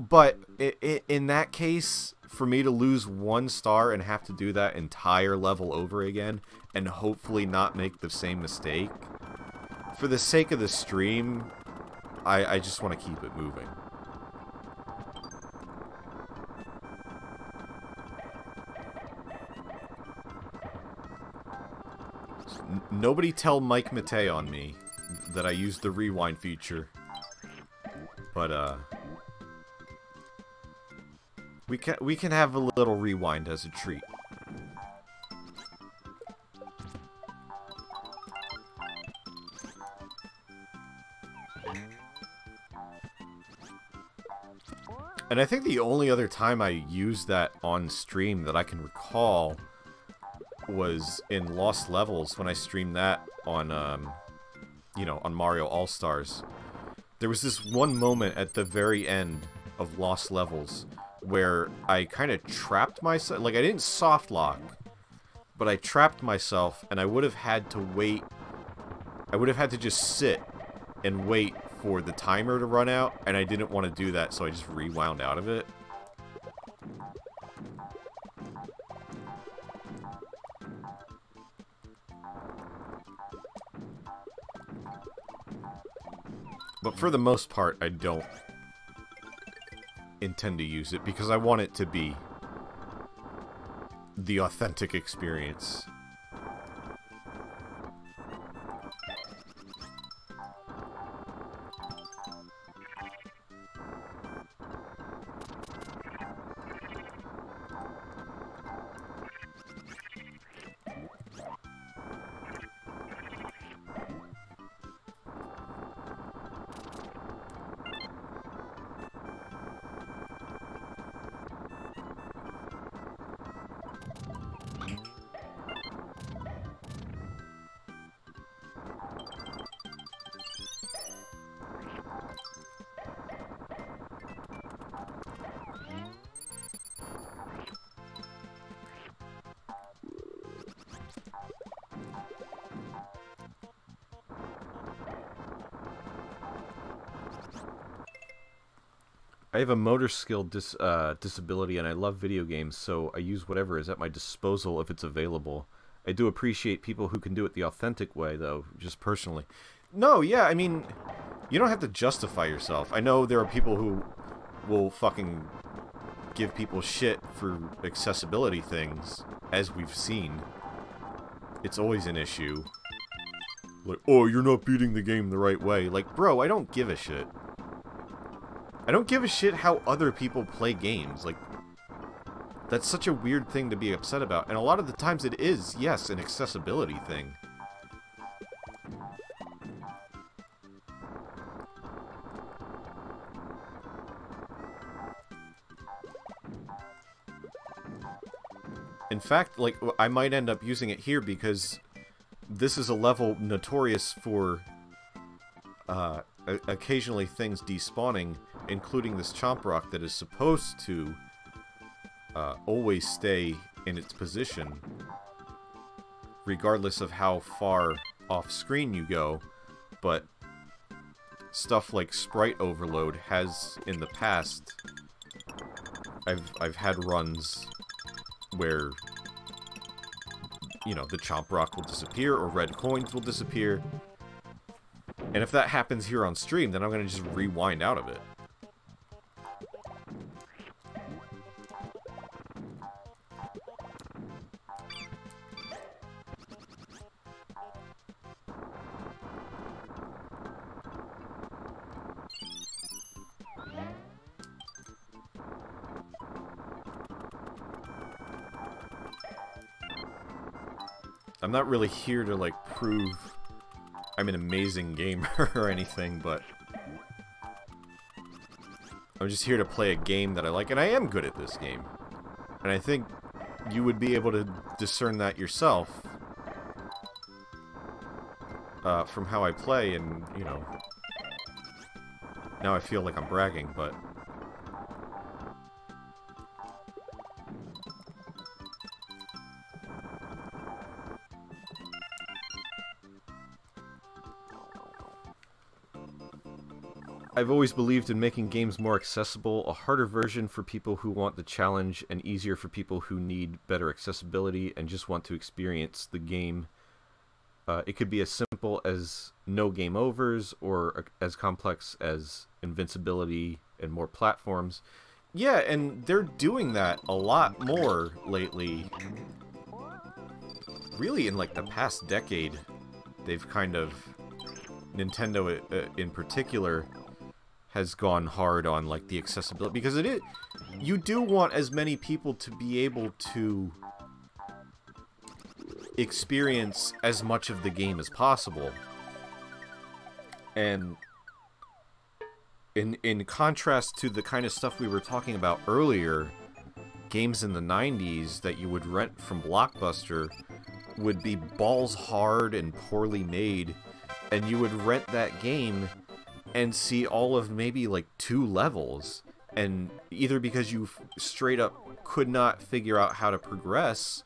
But in that case, for me to lose 1 star and have to do that entire level over again, and hopefully not make the same mistake, for the sake of the stream, I just want to keep it moving. Nobody tell Mike Matei on me that I used the rewind feature. But, we can have a little rewind as a treat. And I think the only other time I used that on stream that I can recall was in Lost Levels, when I streamed that on, you know, on Mario All-Stars. There was this one moment at the very end of Lost Levels where I kind of trapped myself. Like, I didn't soft lock, but I trapped myself, and I would have had to wait. I would have had to just sit and wait for the timer to run out, and I didn't want to do that, so I just rewound out of it. But for the most part, I don't intend to use it, because I want it to be the authentic experience. I have a motor skill disability, and I love video games, so I use whatever is at my disposal if it's available. I do appreciate people who can do it the authentic way, though, just personally. No, yeah, I mean, you don't have to justify yourself. I know there are people who will fucking give people shit for accessibility things, as we've seen. It's always an issue. Like, oh, you're not beating the game the right way. Like, bro, I don't give a shit. I don't give a shit how other people play games. Like, that's such a weird thing to be upset about. And a lot of the times it is, yes, an accessibility thing. In fact, like, I might end up using it here because this is a level notorious for occasionally things despawning, including this Chomp Rock that is supposed to always stay in its position, regardless of how far off screen you go. But stuff like sprite overload has, in the past, I've had runs where, you know, the Chomp Rock will disappear or red coins will disappear. And if that happens here on stream, then I'm going to just rewind out of it. I'm not really here to, like, prove I'm an amazing gamer or anything, but I'm just here to play a game that I like, and I am good at this game. And I think you would be able to discern that yourself from how I play, and, you know, now I feel like I'm bragging, but I've always believed in making games more accessible, a harder version for people who want the challenge, and easier for people who need better accessibility and just want to experience the game. It could be as simple as no game overs, or as complex as invincibility and more platforms. Yeah, and they're doing that a lot more lately. really in like the past decade, they've kind of, Nintendo in particular, has gone hard on like the accessibility, because you do want as many people to be able to experience as much of the game as possible. And in contrast to the kind of stuff we were talking about earlier, games in the 90s that you would rent from Blockbuster would be balls hard and poorly made, and you would rent that game and see all of maybe like 2 levels, and either because you straight up could not figure out how to progress,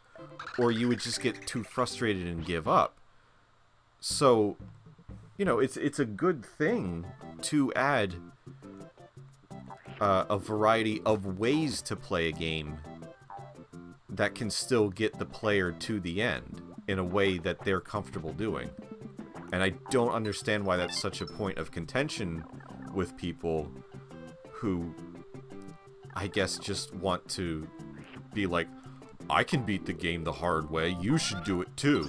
or you would just get too frustrated and give up. So, you know, it's a good thing to add a variety of ways to play a game that can still get the player to the end in a way that they're comfortable doing. And I don't understand why that's such a point of contention with people who, I guess, just want to be like, I can beat the game the hard way, you should do it too.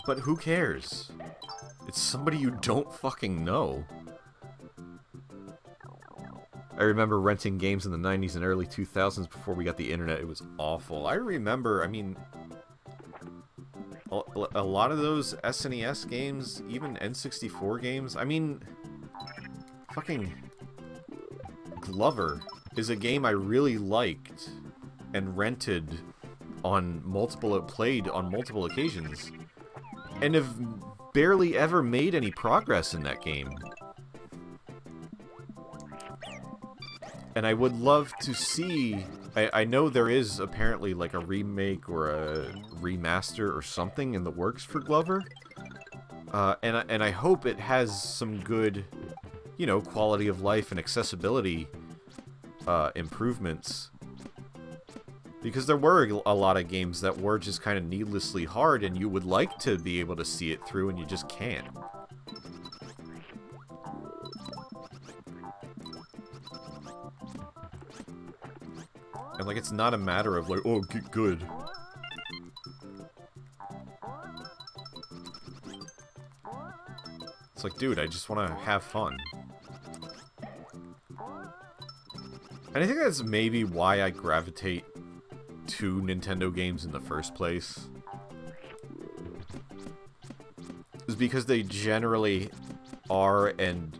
But who cares? It's somebody you don't fucking know. I remember renting games in the 90s and early 2000s before we got the internet. It was awful. I remember, I mean, a lot of those SNES games, even N64 games, I mean, fucking Glover is a game I really liked and rented on played on multiple occasions, and have barely ever made any progress in that game. And I would love to see... I know there is apparently like a remake or a remaster or something in the works for Glover. And I hope it has some good, you know, quality of life and accessibility improvements. Because there were a lot of games that were just kind of needlessly hard, and you would like to be able to see it through, and you just can't. And, like, it's not a matter of, like, oh, get good. It's like, dude, I just want to have fun. And I think that's maybe why I gravitate to Nintendo games in the first place. Is because they generally are and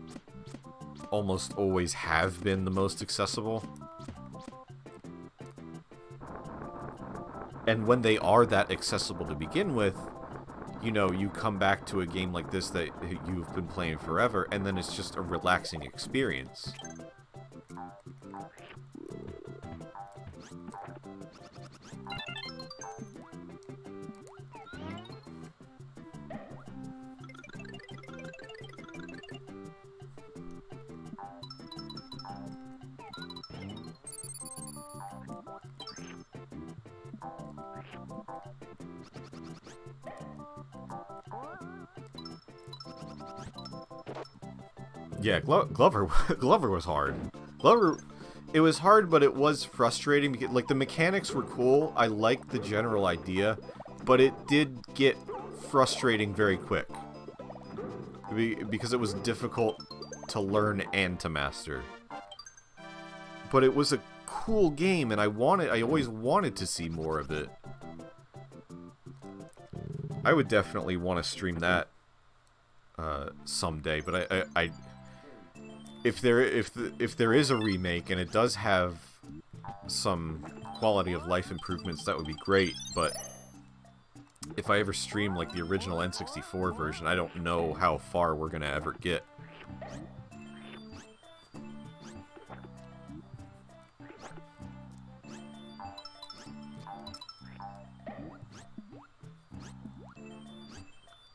almost always have been the most accessible. And when they are that accessible to begin with, you know, you come back to a game like this that you've been playing forever, and then it's just a relaxing experience. Yeah, Glover was hard. It was hard, but it was frustrating because, like, the mechanics were cool. I liked the general idea, but it did get frustrating very quick because it was difficult to learn and to master. But it was a cool game, and I always wanted to see more of it. I would definitely want to stream that someday, but if there is a remake and it does have some quality of life improvements, that would be great. But if I ever stream like the original N64 version, I don't know how far we're gonna ever get.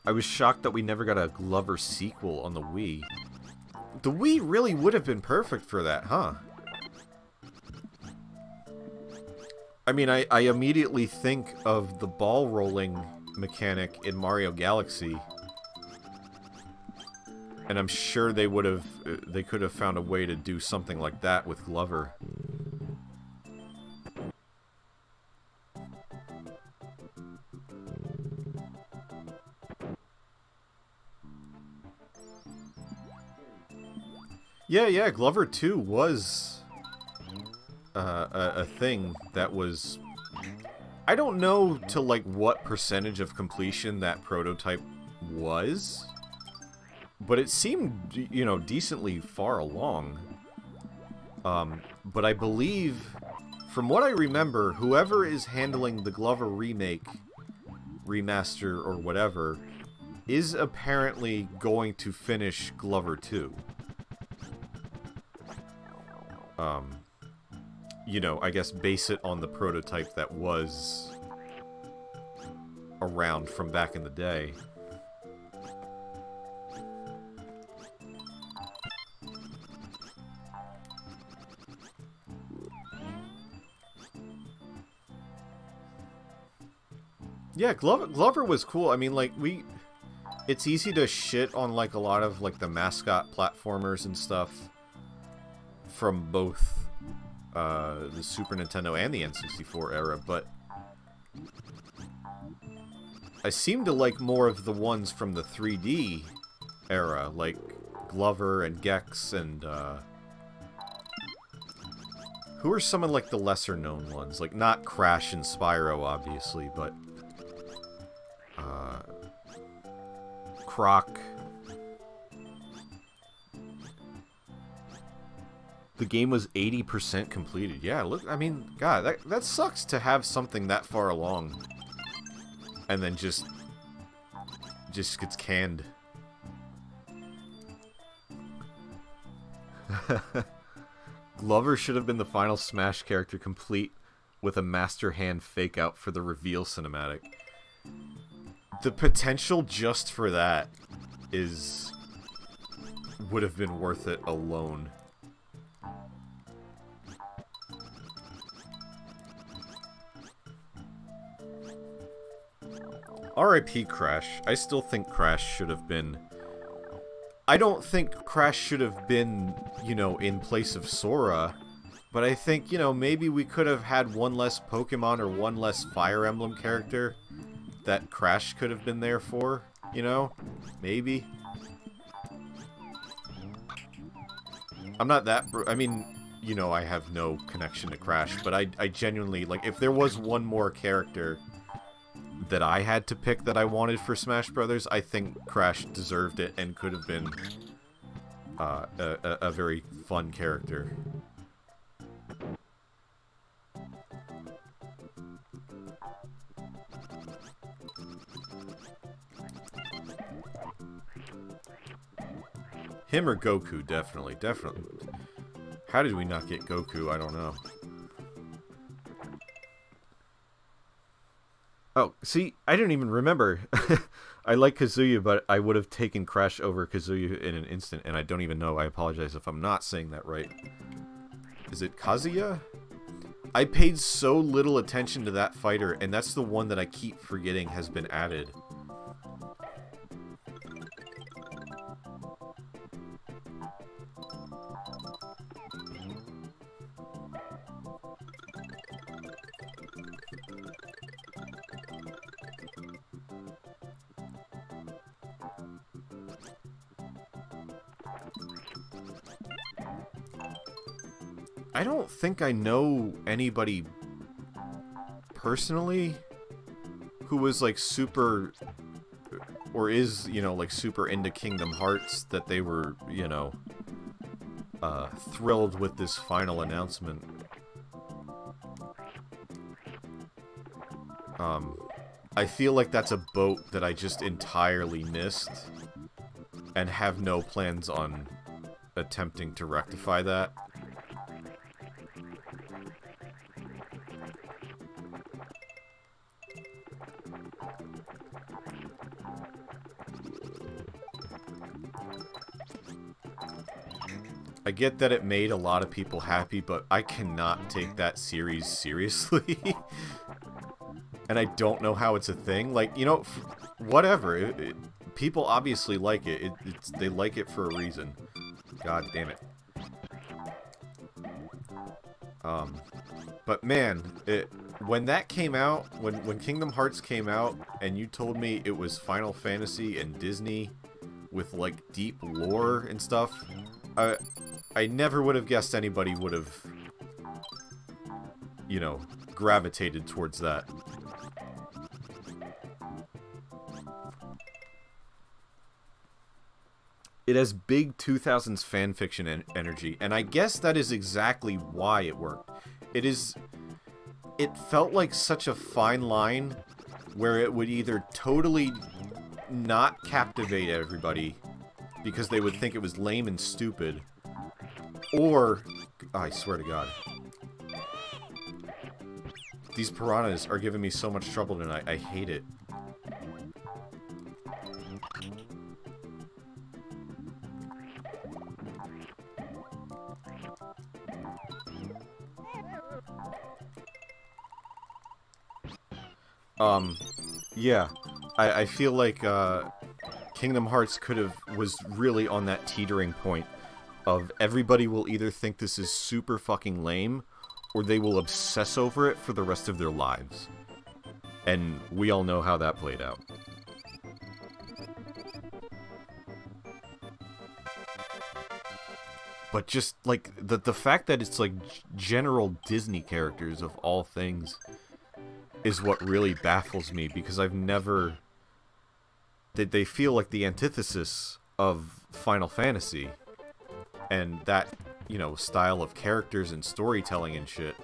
I was shocked that we never got a Glover sequel on the Wii. The Wii really would have been perfect for that, huh? I mean, I immediately think of the ball rolling mechanic in Mario Galaxy. And I'm sure they could have found a way to do something like that with Glover. Yeah, Glover 2 was a thing that was... I don't know to, like, what percentage of completion that prototype was, but it seemed, you know, decently far along. But I believe, from what I remember, whoever is handling the Glover remake, remaster, or whatever, is apparently going to finish Glover 2. You know, I guess base it on the prototype that was around from back in the day. Yeah, Glover was cool. I mean, like, it's easy to shit on, like, a lot of, like, the mascot platformers and stuff from both the Super Nintendo and the N64 era, but I seem to like more of the ones from the 3D era, like Glover and Gex and, who are some of, like, the lesser-known ones? Like, not Crash and Spyro, obviously, but, Croc. The game was 80% completed. Yeah, look, I mean, God, that sucks to have something that far along and then just gets canned. Glover should have been the final Smash character, complete with a Master Hand fake-out for the reveal cinematic. The potential just for that would have been worth it alone. R.I.P. Crash. I still think Crash should have been... I don't think Crash should have been, you know, in place of Sora, but I think, you know, maybe we could have had one less Pokemon or one less Fire Emblem character that Crash could have been there for, you know? Maybe. I'm not that... I mean, you know, I have no connection to Crash, but I genuinely... Like, if there was one more character that I had to pick that I wanted for Smash Brothers, I think Crash deserved it and could have been a very fun character. Him or Goku, definitely. How did we not get Goku? I don't know. Oh, see, I didn't even remember. I like Kazuya, but I would have taken Crash over Kazuya in an instant, and I don't even know. I apologize if I'm not saying that right. Is it Kazuya? I paid so little attention to that fighter, and that's the one that I keep forgetting has been added. I don't think I know anybody personally who was like super, or is, you know, like super into Kingdom Hearts that they were, you know, thrilled with this final announcement. I feel like that's a boat that I just entirely missed and have no plans on attempting to rectify that. I get that it made a lot of people happy, but I cannot take that series seriously. And I don't know how it's a thing. Like, you know, whatever. People obviously like it. They like it for a reason. God damn it. But man, when that came out, when Kingdom Hearts came out, and you told me it was Final Fantasy and Disney with, like, deep lore and stuff, I never would have guessed anybody would have, you know, gravitated towards that. It has big 2000s fanfiction energy, and I guess that is exactly why it worked. It felt like such a fine line where it would either totally not captivate everybody because they would think it was lame and stupid, or, oh, I swear to God, these piranhas are giving me so much trouble tonight. I hate it. Yeah, I feel like, Kingdom Hearts was really on that teetering point of everybody will either think this is super fucking lame, or they will obsess over it for the rest of their lives. And we all know how that played out. But just, like, the fact that it's, like, general Disney characters of all things is what really baffles me, because I've never... They feel like the antithesis of Final Fantasy. And that, you know, style of characters and storytelling and shit.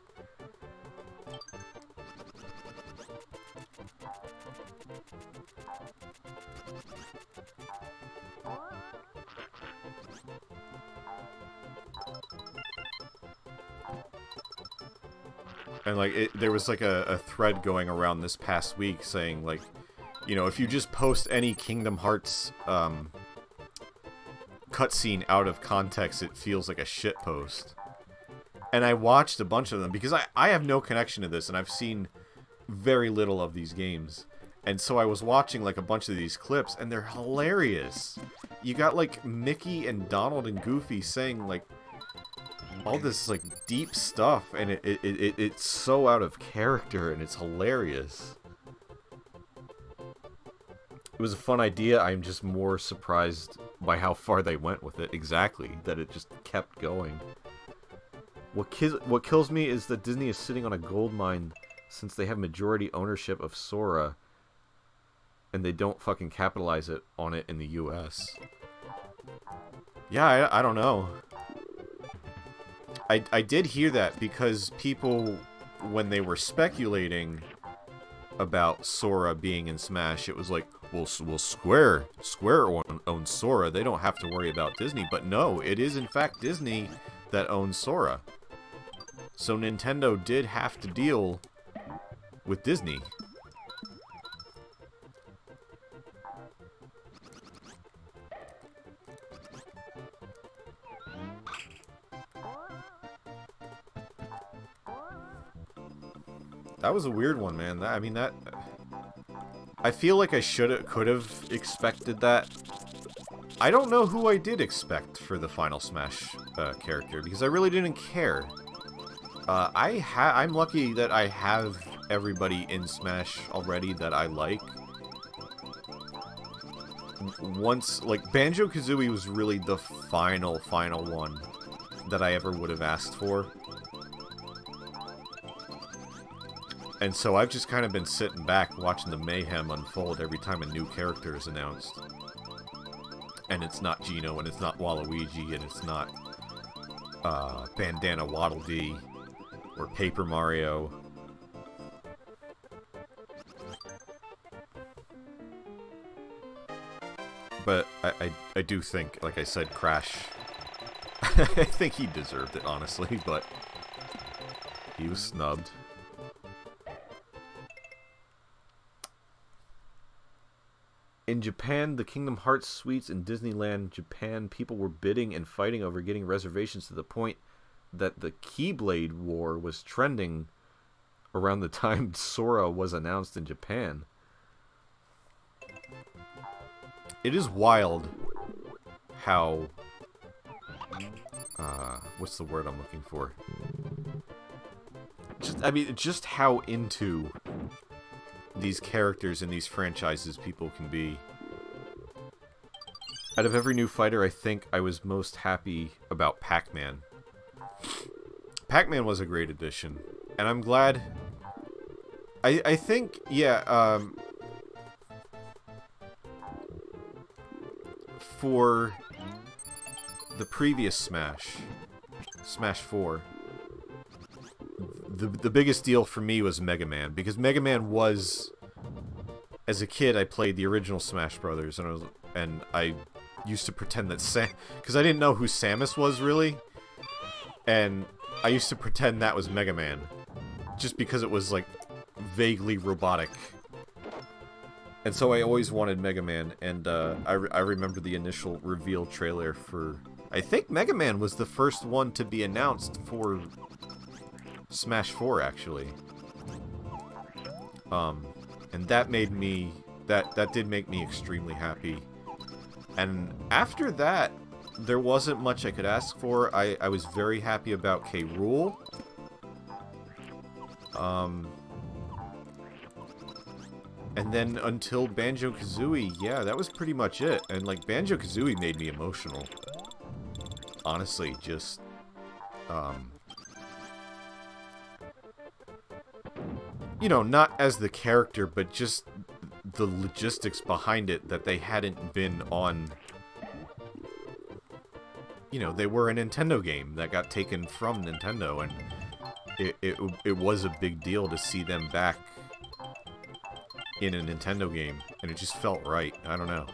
And, like, there was, like, a thread going around this past week saying, like, you know, if you just post any Kingdom Hearts, cutscene out of context, it feels like a shitpost. And I watched a bunch of them, because I have no connection to this, and I've seen very little of these games. And so I was watching, like, a bunch of these clips, and they're hilarious. You got, like, Mickey and Donald and Goofy saying, like, all this, like, deep stuff, and it's so out of character, and it's hilarious. It was a fun idea. I'm just more surprised by how far they went with it. Exactly, that it just kept going. What kills me is that Disney is sitting on a gold mine since they have majority ownership of Sora, and they don't fucking capitalize on it in the US. Yeah, I don't know. I did hear that because people, when they were speculating about Sora being in Smash, it was like, well, Square owns Sora. They don't have to worry about Disney. But no, it is in fact Disney that owns Sora. So Nintendo did have to deal with Disney. That was a weird one, man. I mean, that... I feel like I could have expected that. I don't know who I did expect for the Final Smash character, because I really didn't care. I'm lucky that I have everybody in Smash already that I like. Once, like, Banjo-Kazooie was really the final one that I ever would have asked for. And so I've just kind of been sitting back watching the mayhem unfold every time a new character is announced. And it's not Geno, and it's not Waluigi, and it's not Bandana Waddle Dee or Paper Mario. But I do think, like I said, Crash, I think he deserved it, honestly, but he was snubbed. In Japan, the Kingdom Hearts suites in Disneyland Japan, people were bidding and fighting over getting reservations to the point that the Keyblade War was trending around the time Sora was announced in Japan. It is wild how... what's the word I'm looking for? Just how into these characters and these franchises people can be. Out of every new fighter, I think I was most happy about Pac-Man. Pac-Man was a great addition, and I'm glad... I think, yeah, for the previous Smash 4, the biggest deal for me was Mega Man, because Mega Man was... As a kid, I played the original Smash Brothers, and I used to pretend that because I didn't know who Samus was, really. And I used to pretend that was Mega Man. Just because it was, like, vaguely robotic. And so I always wanted Mega Man, and I remember the initial reveal trailer for... I think Mega Man was the first one to be announced for Smash 4, actually. And that made me... That did make me extremely happy. And after that, there wasn't much I could ask for. I was very happy about K. Rool. And then until Banjo-Kazooie, yeah, that was pretty much it. And, like, Banjo-Kazooie made me emotional. Honestly, just, you know, not as the character, but just the logistics behind it, that they hadn't been on... You know, they were a Nintendo game that got taken from Nintendo, and it was a big deal to see them back in a Nintendo game, and it just felt right. I don't know.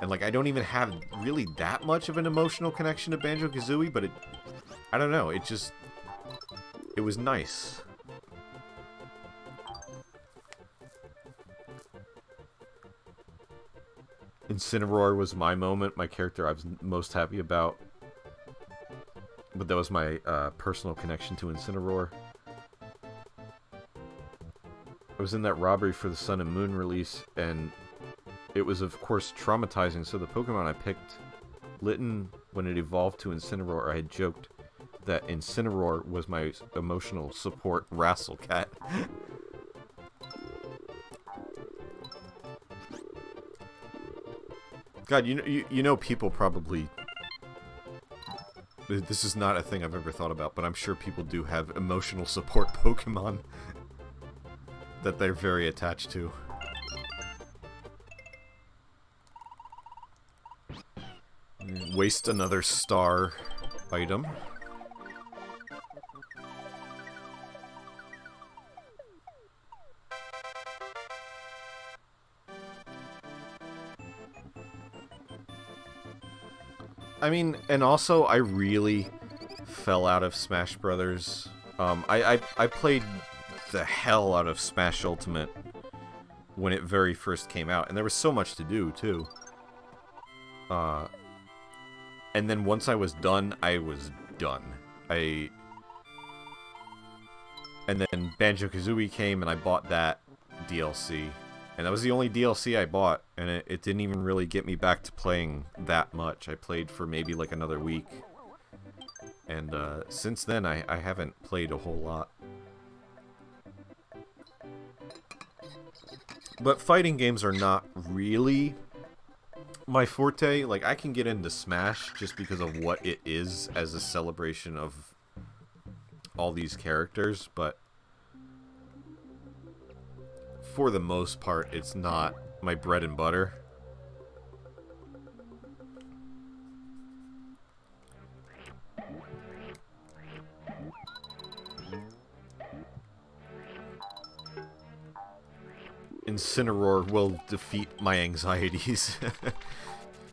And, like, I don't even have really that much of an emotional connection to Banjo-Kazooie, but I don't know, it was nice. Incineroar was my moment, my character I was most happy about. But that was my personal connection to Incineroar. I was in that robbery for the Sun and Moon release, and it was, of course, traumatizing. So the Pokemon I picked, Litten, when it evolved to Incineroar, I had joked that Incineroar was my emotional support Wrastlecat. God, you know people probably... This is not a thing I've ever thought about, but I'm sure people do have emotional support Pokemon that they're very attached to. Waste another star item. I mean, and also, I really fell out of Smash Brothers. I played the hell out of Smash Ultimate when it very first came out, and there was so much to do, too. And then once I was done, I was done. And then Banjo-Kazooie came, and I bought that DLC. And that was the only DLC I bought, and it didn't even really get me back to playing that much. I played for maybe like another week. And since then, I haven't played a whole lot. But fighting games are not really my forte. Like, I can get into Smash just because of what it is as a celebration of all these characters, but for the most part, it's not my bread and butter. Incineroar will defeat my anxieties.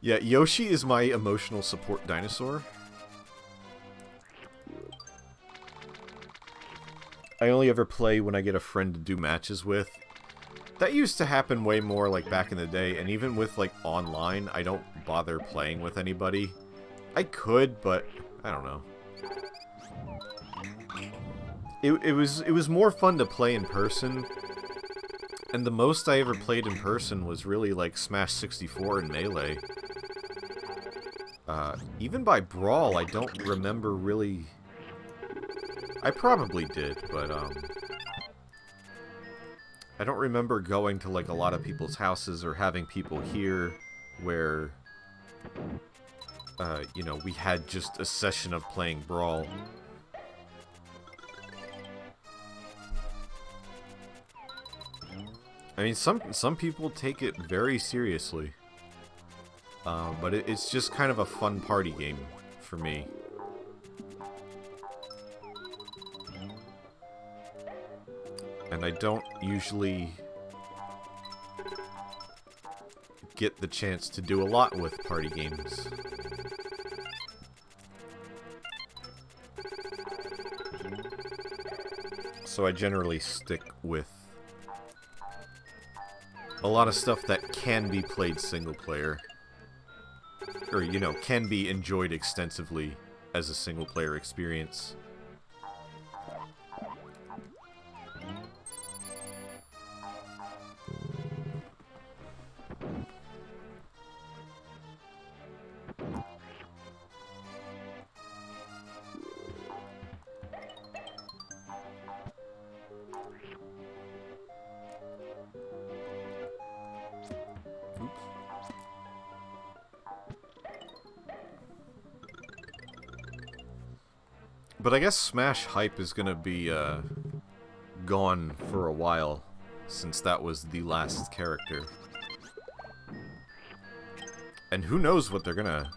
Yeah, Yoshi is my emotional support dinosaur. I only ever play when I get a friend to do matches with. That used to happen way more, like, back in the day, and even with, like, online, I don't bother playing with anybody. I could, but I don't know. It was more fun to play in person, and the most I ever played in person was really, like, Smash 64 and Melee. Even by Brawl, I don't remember really... I probably did, but, I don't remember going to, like, a lot of people's houses or having people here where you know, we had just a session of playing Brawl. I mean, some people take it very seriously. But it's just kind of a fun party game for me. And I don't usually get the chance to do a lot with party games. So I generally stick with a lot of stuff that can be played single player. Or, you know, can be enjoyed extensively as a single player experience. But I guess Smash hype is gonna be gone for a while, since that was the last character. And who knows what they're gonna,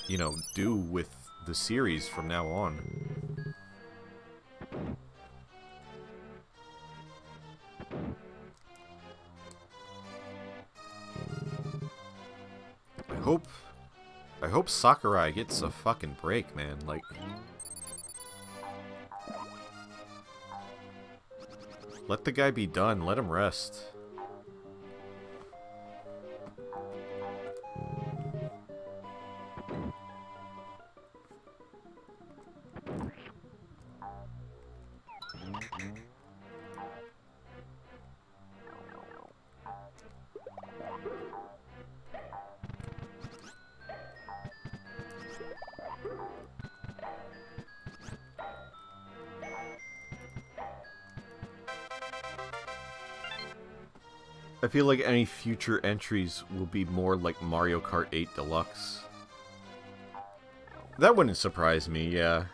you know, do with the series from now on. I hope Sakurai gets a fucking break, man. Like, let the guy be done. Let him rest. I feel like any future entries will be more like Mario Kart 8 Deluxe. That wouldn't surprise me, yeah.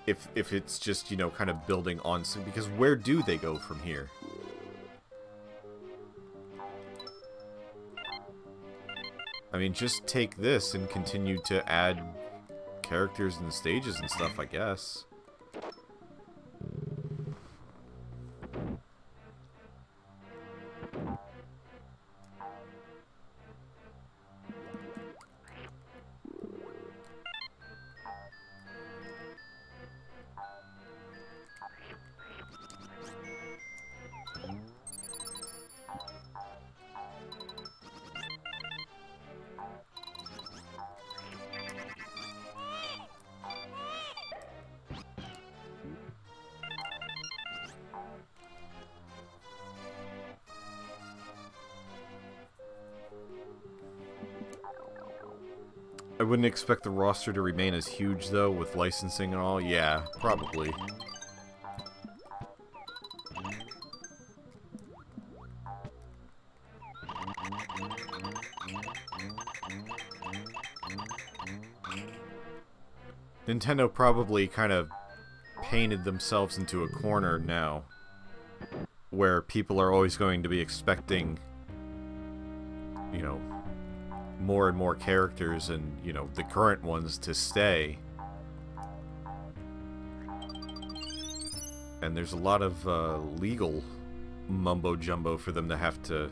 If it's just, you know, kind of building on some, because where do they go from here? I mean, just take this and continue to add characters and stages and stuff, I guess. I wouldn't expect the roster to remain as huge, though, with licensing and all. Yeah, probably. Nintendo probably kind of painted themselves into a corner now, where people are always going to be expecting, you know, more and more characters and, you know, the current ones to stay. And there's a lot of legal mumbo-jumbo for them to have to...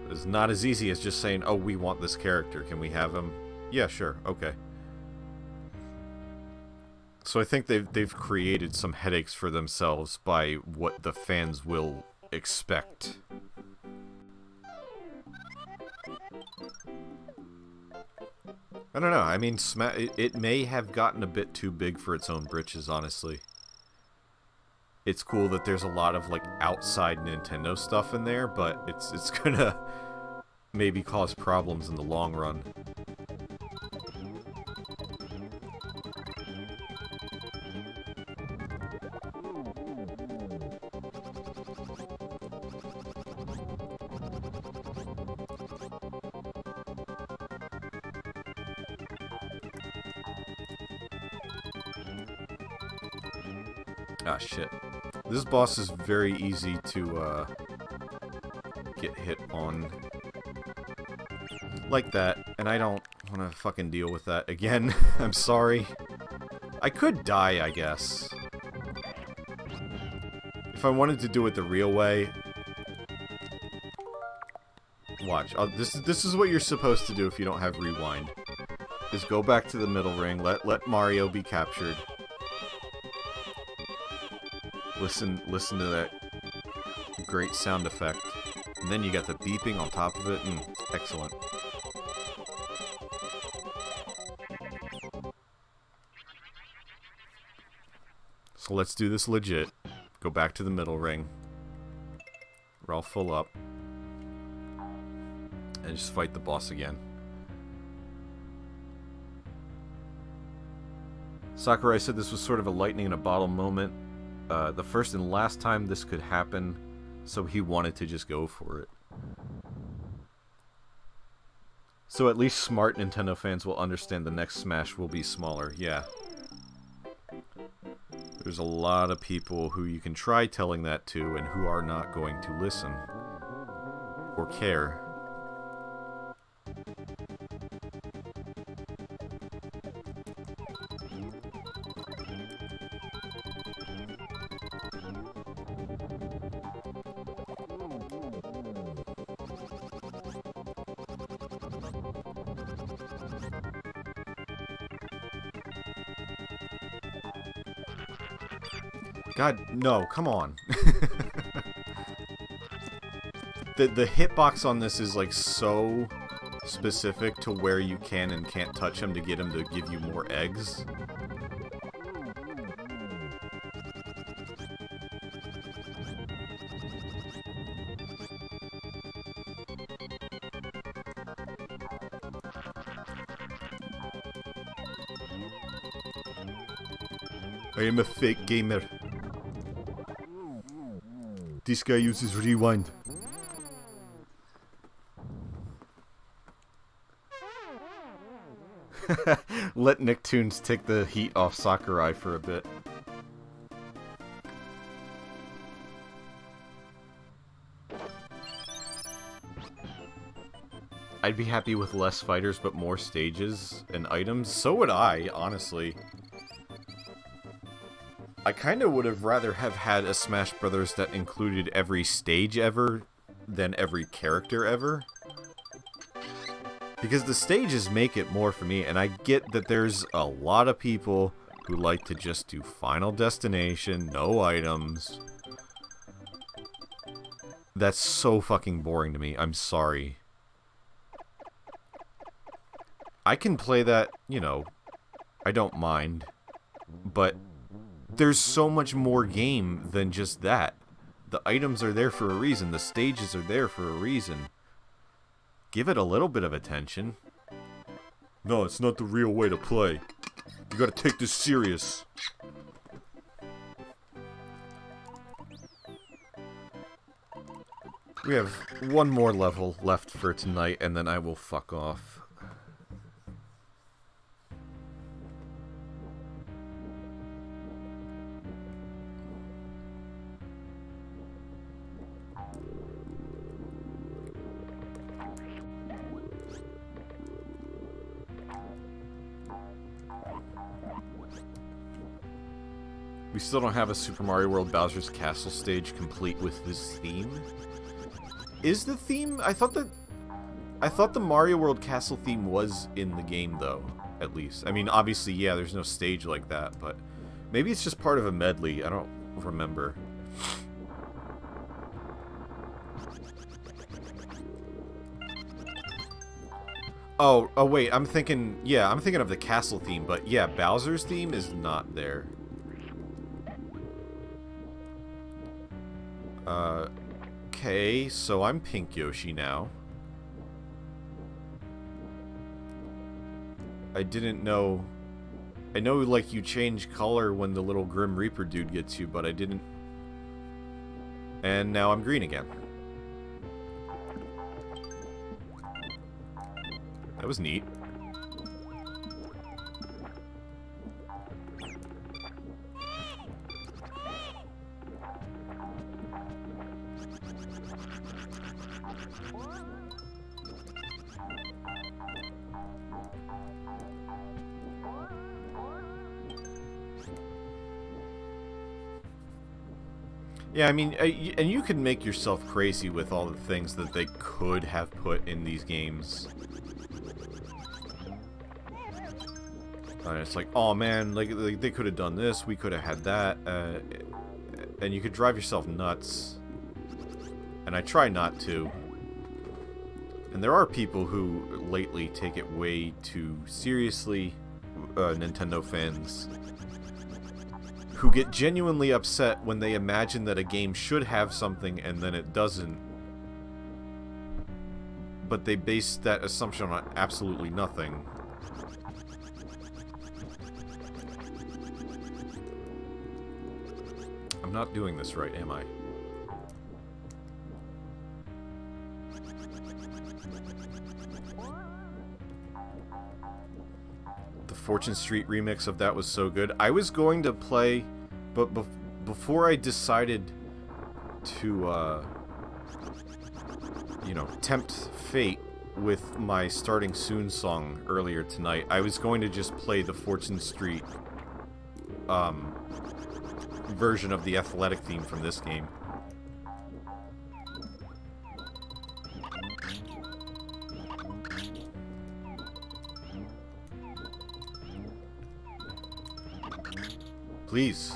It's not as easy as just saying, oh, we want this character, can we have him? Yeah, sure, okay. So I think they've created some headaches for themselves by what the fans will expect. I don't know, I mean, it may have gotten a bit too big for its own britches, honestly. It's cool that there's a lot of, like, outside Nintendo stuff in there, but it's gonna maybe cause problems in the long run. Ah, shit. This boss is very easy to, get hit on. Like that, and I don't want to fucking deal with that again. I'm sorry. I could die, I guess. If I wanted to do it the real way... Watch. This is what you're supposed to do if you don't have rewind. Is go back to the middle ring, let Mario be captured. Listen to that great sound effect. And then you got the beeping on top of it. Excellent. So let's do this legit. Go back to the middle ring. We're all full up. And just fight the boss again. Sakurai said this was sort of a lightning in a bottle moment. The first and last time this could happen, so he wanted to just go for it. So at least smart Nintendo fans will understand the next Smash will be smaller. Yeah. There's a lot of people who you can try telling that to and who are not going to listen. Or care. God, no, come on. The hitbox on this is like so specific to where you can and can't touch him to get him to give you more eggs. I am a fake gamer. This guy uses rewind. Let Nicktoons take the heat off Sakurai for a bit. I'd be happy with less fighters but more stages and items. So would I, honestly. I kind of would have rather have had a Smash Brothers that included every stage ever than every character ever. Because the stages make it more for me, and I get that there's a lot of people who like to just do Final Destination, no items. That's so fucking boring to me, I'm sorry. I can play that, you know, I don't mind, but there's so much more game than just that. The items are there for a reason. The stages are there for a reason. Give it a little bit of attention. No, it's not the real way to play. You gotta take this serious. We have one more level left for tonight, and then I will fuck off. We still don't have a Super Mario World Bowser's Castle stage complete with this theme. Is the theme? I thought the Mario World Castle theme was in the game, though, at least. I mean, obviously, yeah, there's no stage like that, but maybe it's just part of a medley. I don't remember. Oh, wait, I'm thinking of the castle theme, but yeah, Bowser's theme is not there. Okay, so I'm Pink Yoshi now. I didn't know... I know, like, you change color when the little Grim Reaper dude gets you, but I didn't... And now I'm green again. That was neat. Yeah, I mean, and you can make yourself crazy with all the things that they could have put in these games. And it's like, oh man, like they could have done this, we could have had that, and you could drive yourself nuts. And I try not to. And there are people who lately take it way too seriously, Nintendo fans, who get genuinely upset when they imagine that a game should have something and then it doesn't. But they base that assumption on absolutely nothing. I'm not doing this right, am I? The Fortune Street remix of that was so good. I was going to play, but before I decided to, you know, tempt fate with my Starting Soon song earlier tonight, I was going to just play the Fortune Street, version of the athletic theme from this game. Please.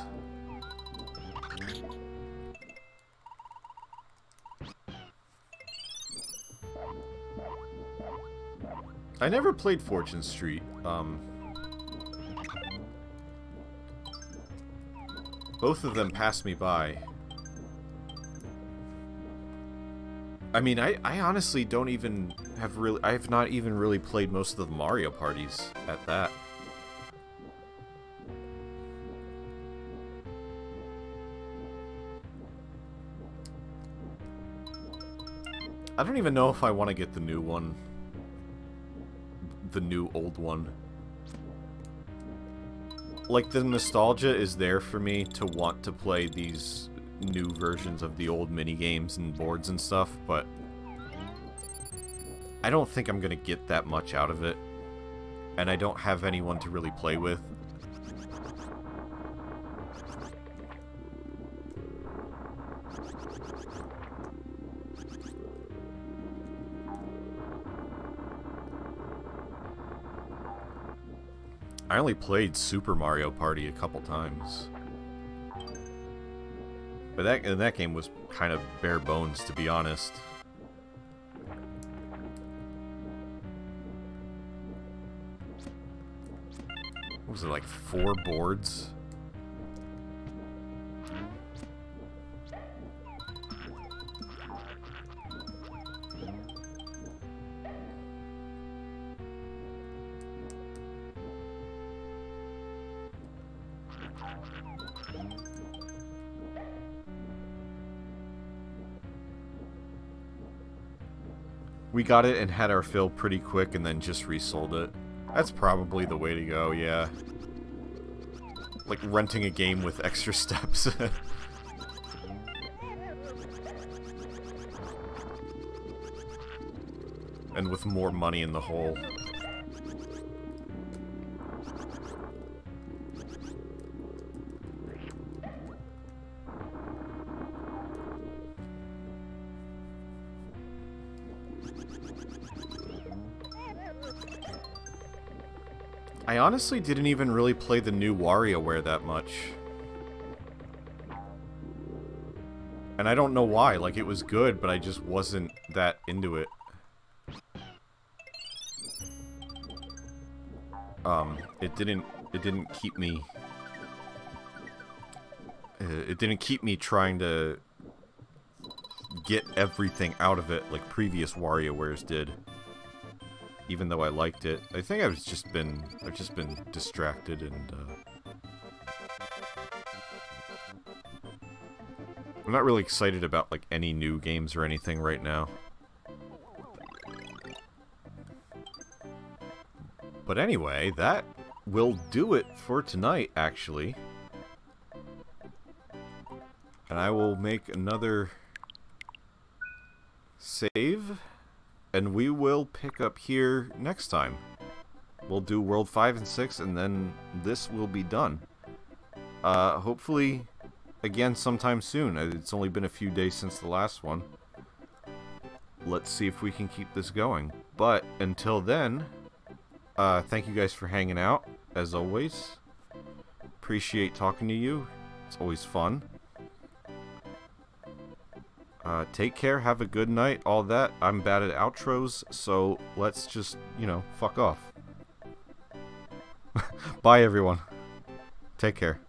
I never played Fortune Street. Both of them passed me by. I mean, I honestly don't even have I have not even really played most of the Mario parties at that. I don't even know if I want to get the new one. The new old one. Like, the nostalgia is there for me to want to play these new versions of the old minigames and boards and stuff, but I don't think I'm gonna get that much out of it, and I don't have anyone to really play with. I only played Super Mario Party a couple times. But that game was kind of bare bones, to be honest. What was it, like 4 boards? We got it and had our fill pretty quick and then just resold it. That's probably the way to go, yeah. Like renting a game with extra steps. And with more money in the hole. I honestly didn't even really play the new WarioWare that much. And I don't know why, like it was good, but I just wasn't that into it. It didn't keep me... it didn't keep me trying to get everything out of it like previous WarioWares did. Even though I liked it, I think I've just been distracted and I'm not really excited about like any new games or anything right now. But anyway, that will do it for tonight, actually. And I will make another save. And we will pick up here next time. We'll do World 5 and 6, and then this will be done. Hopefully again sometime soon. It's only been a few days since the last one. Let's see if we can keep this going. But until then, thank you guys for hanging out, as always. Appreciate talking to you. It's always fun. Take care, have a good night, all that. I'm bad at outros, so let's just, you know, fuck off. Bye, everyone. Take care.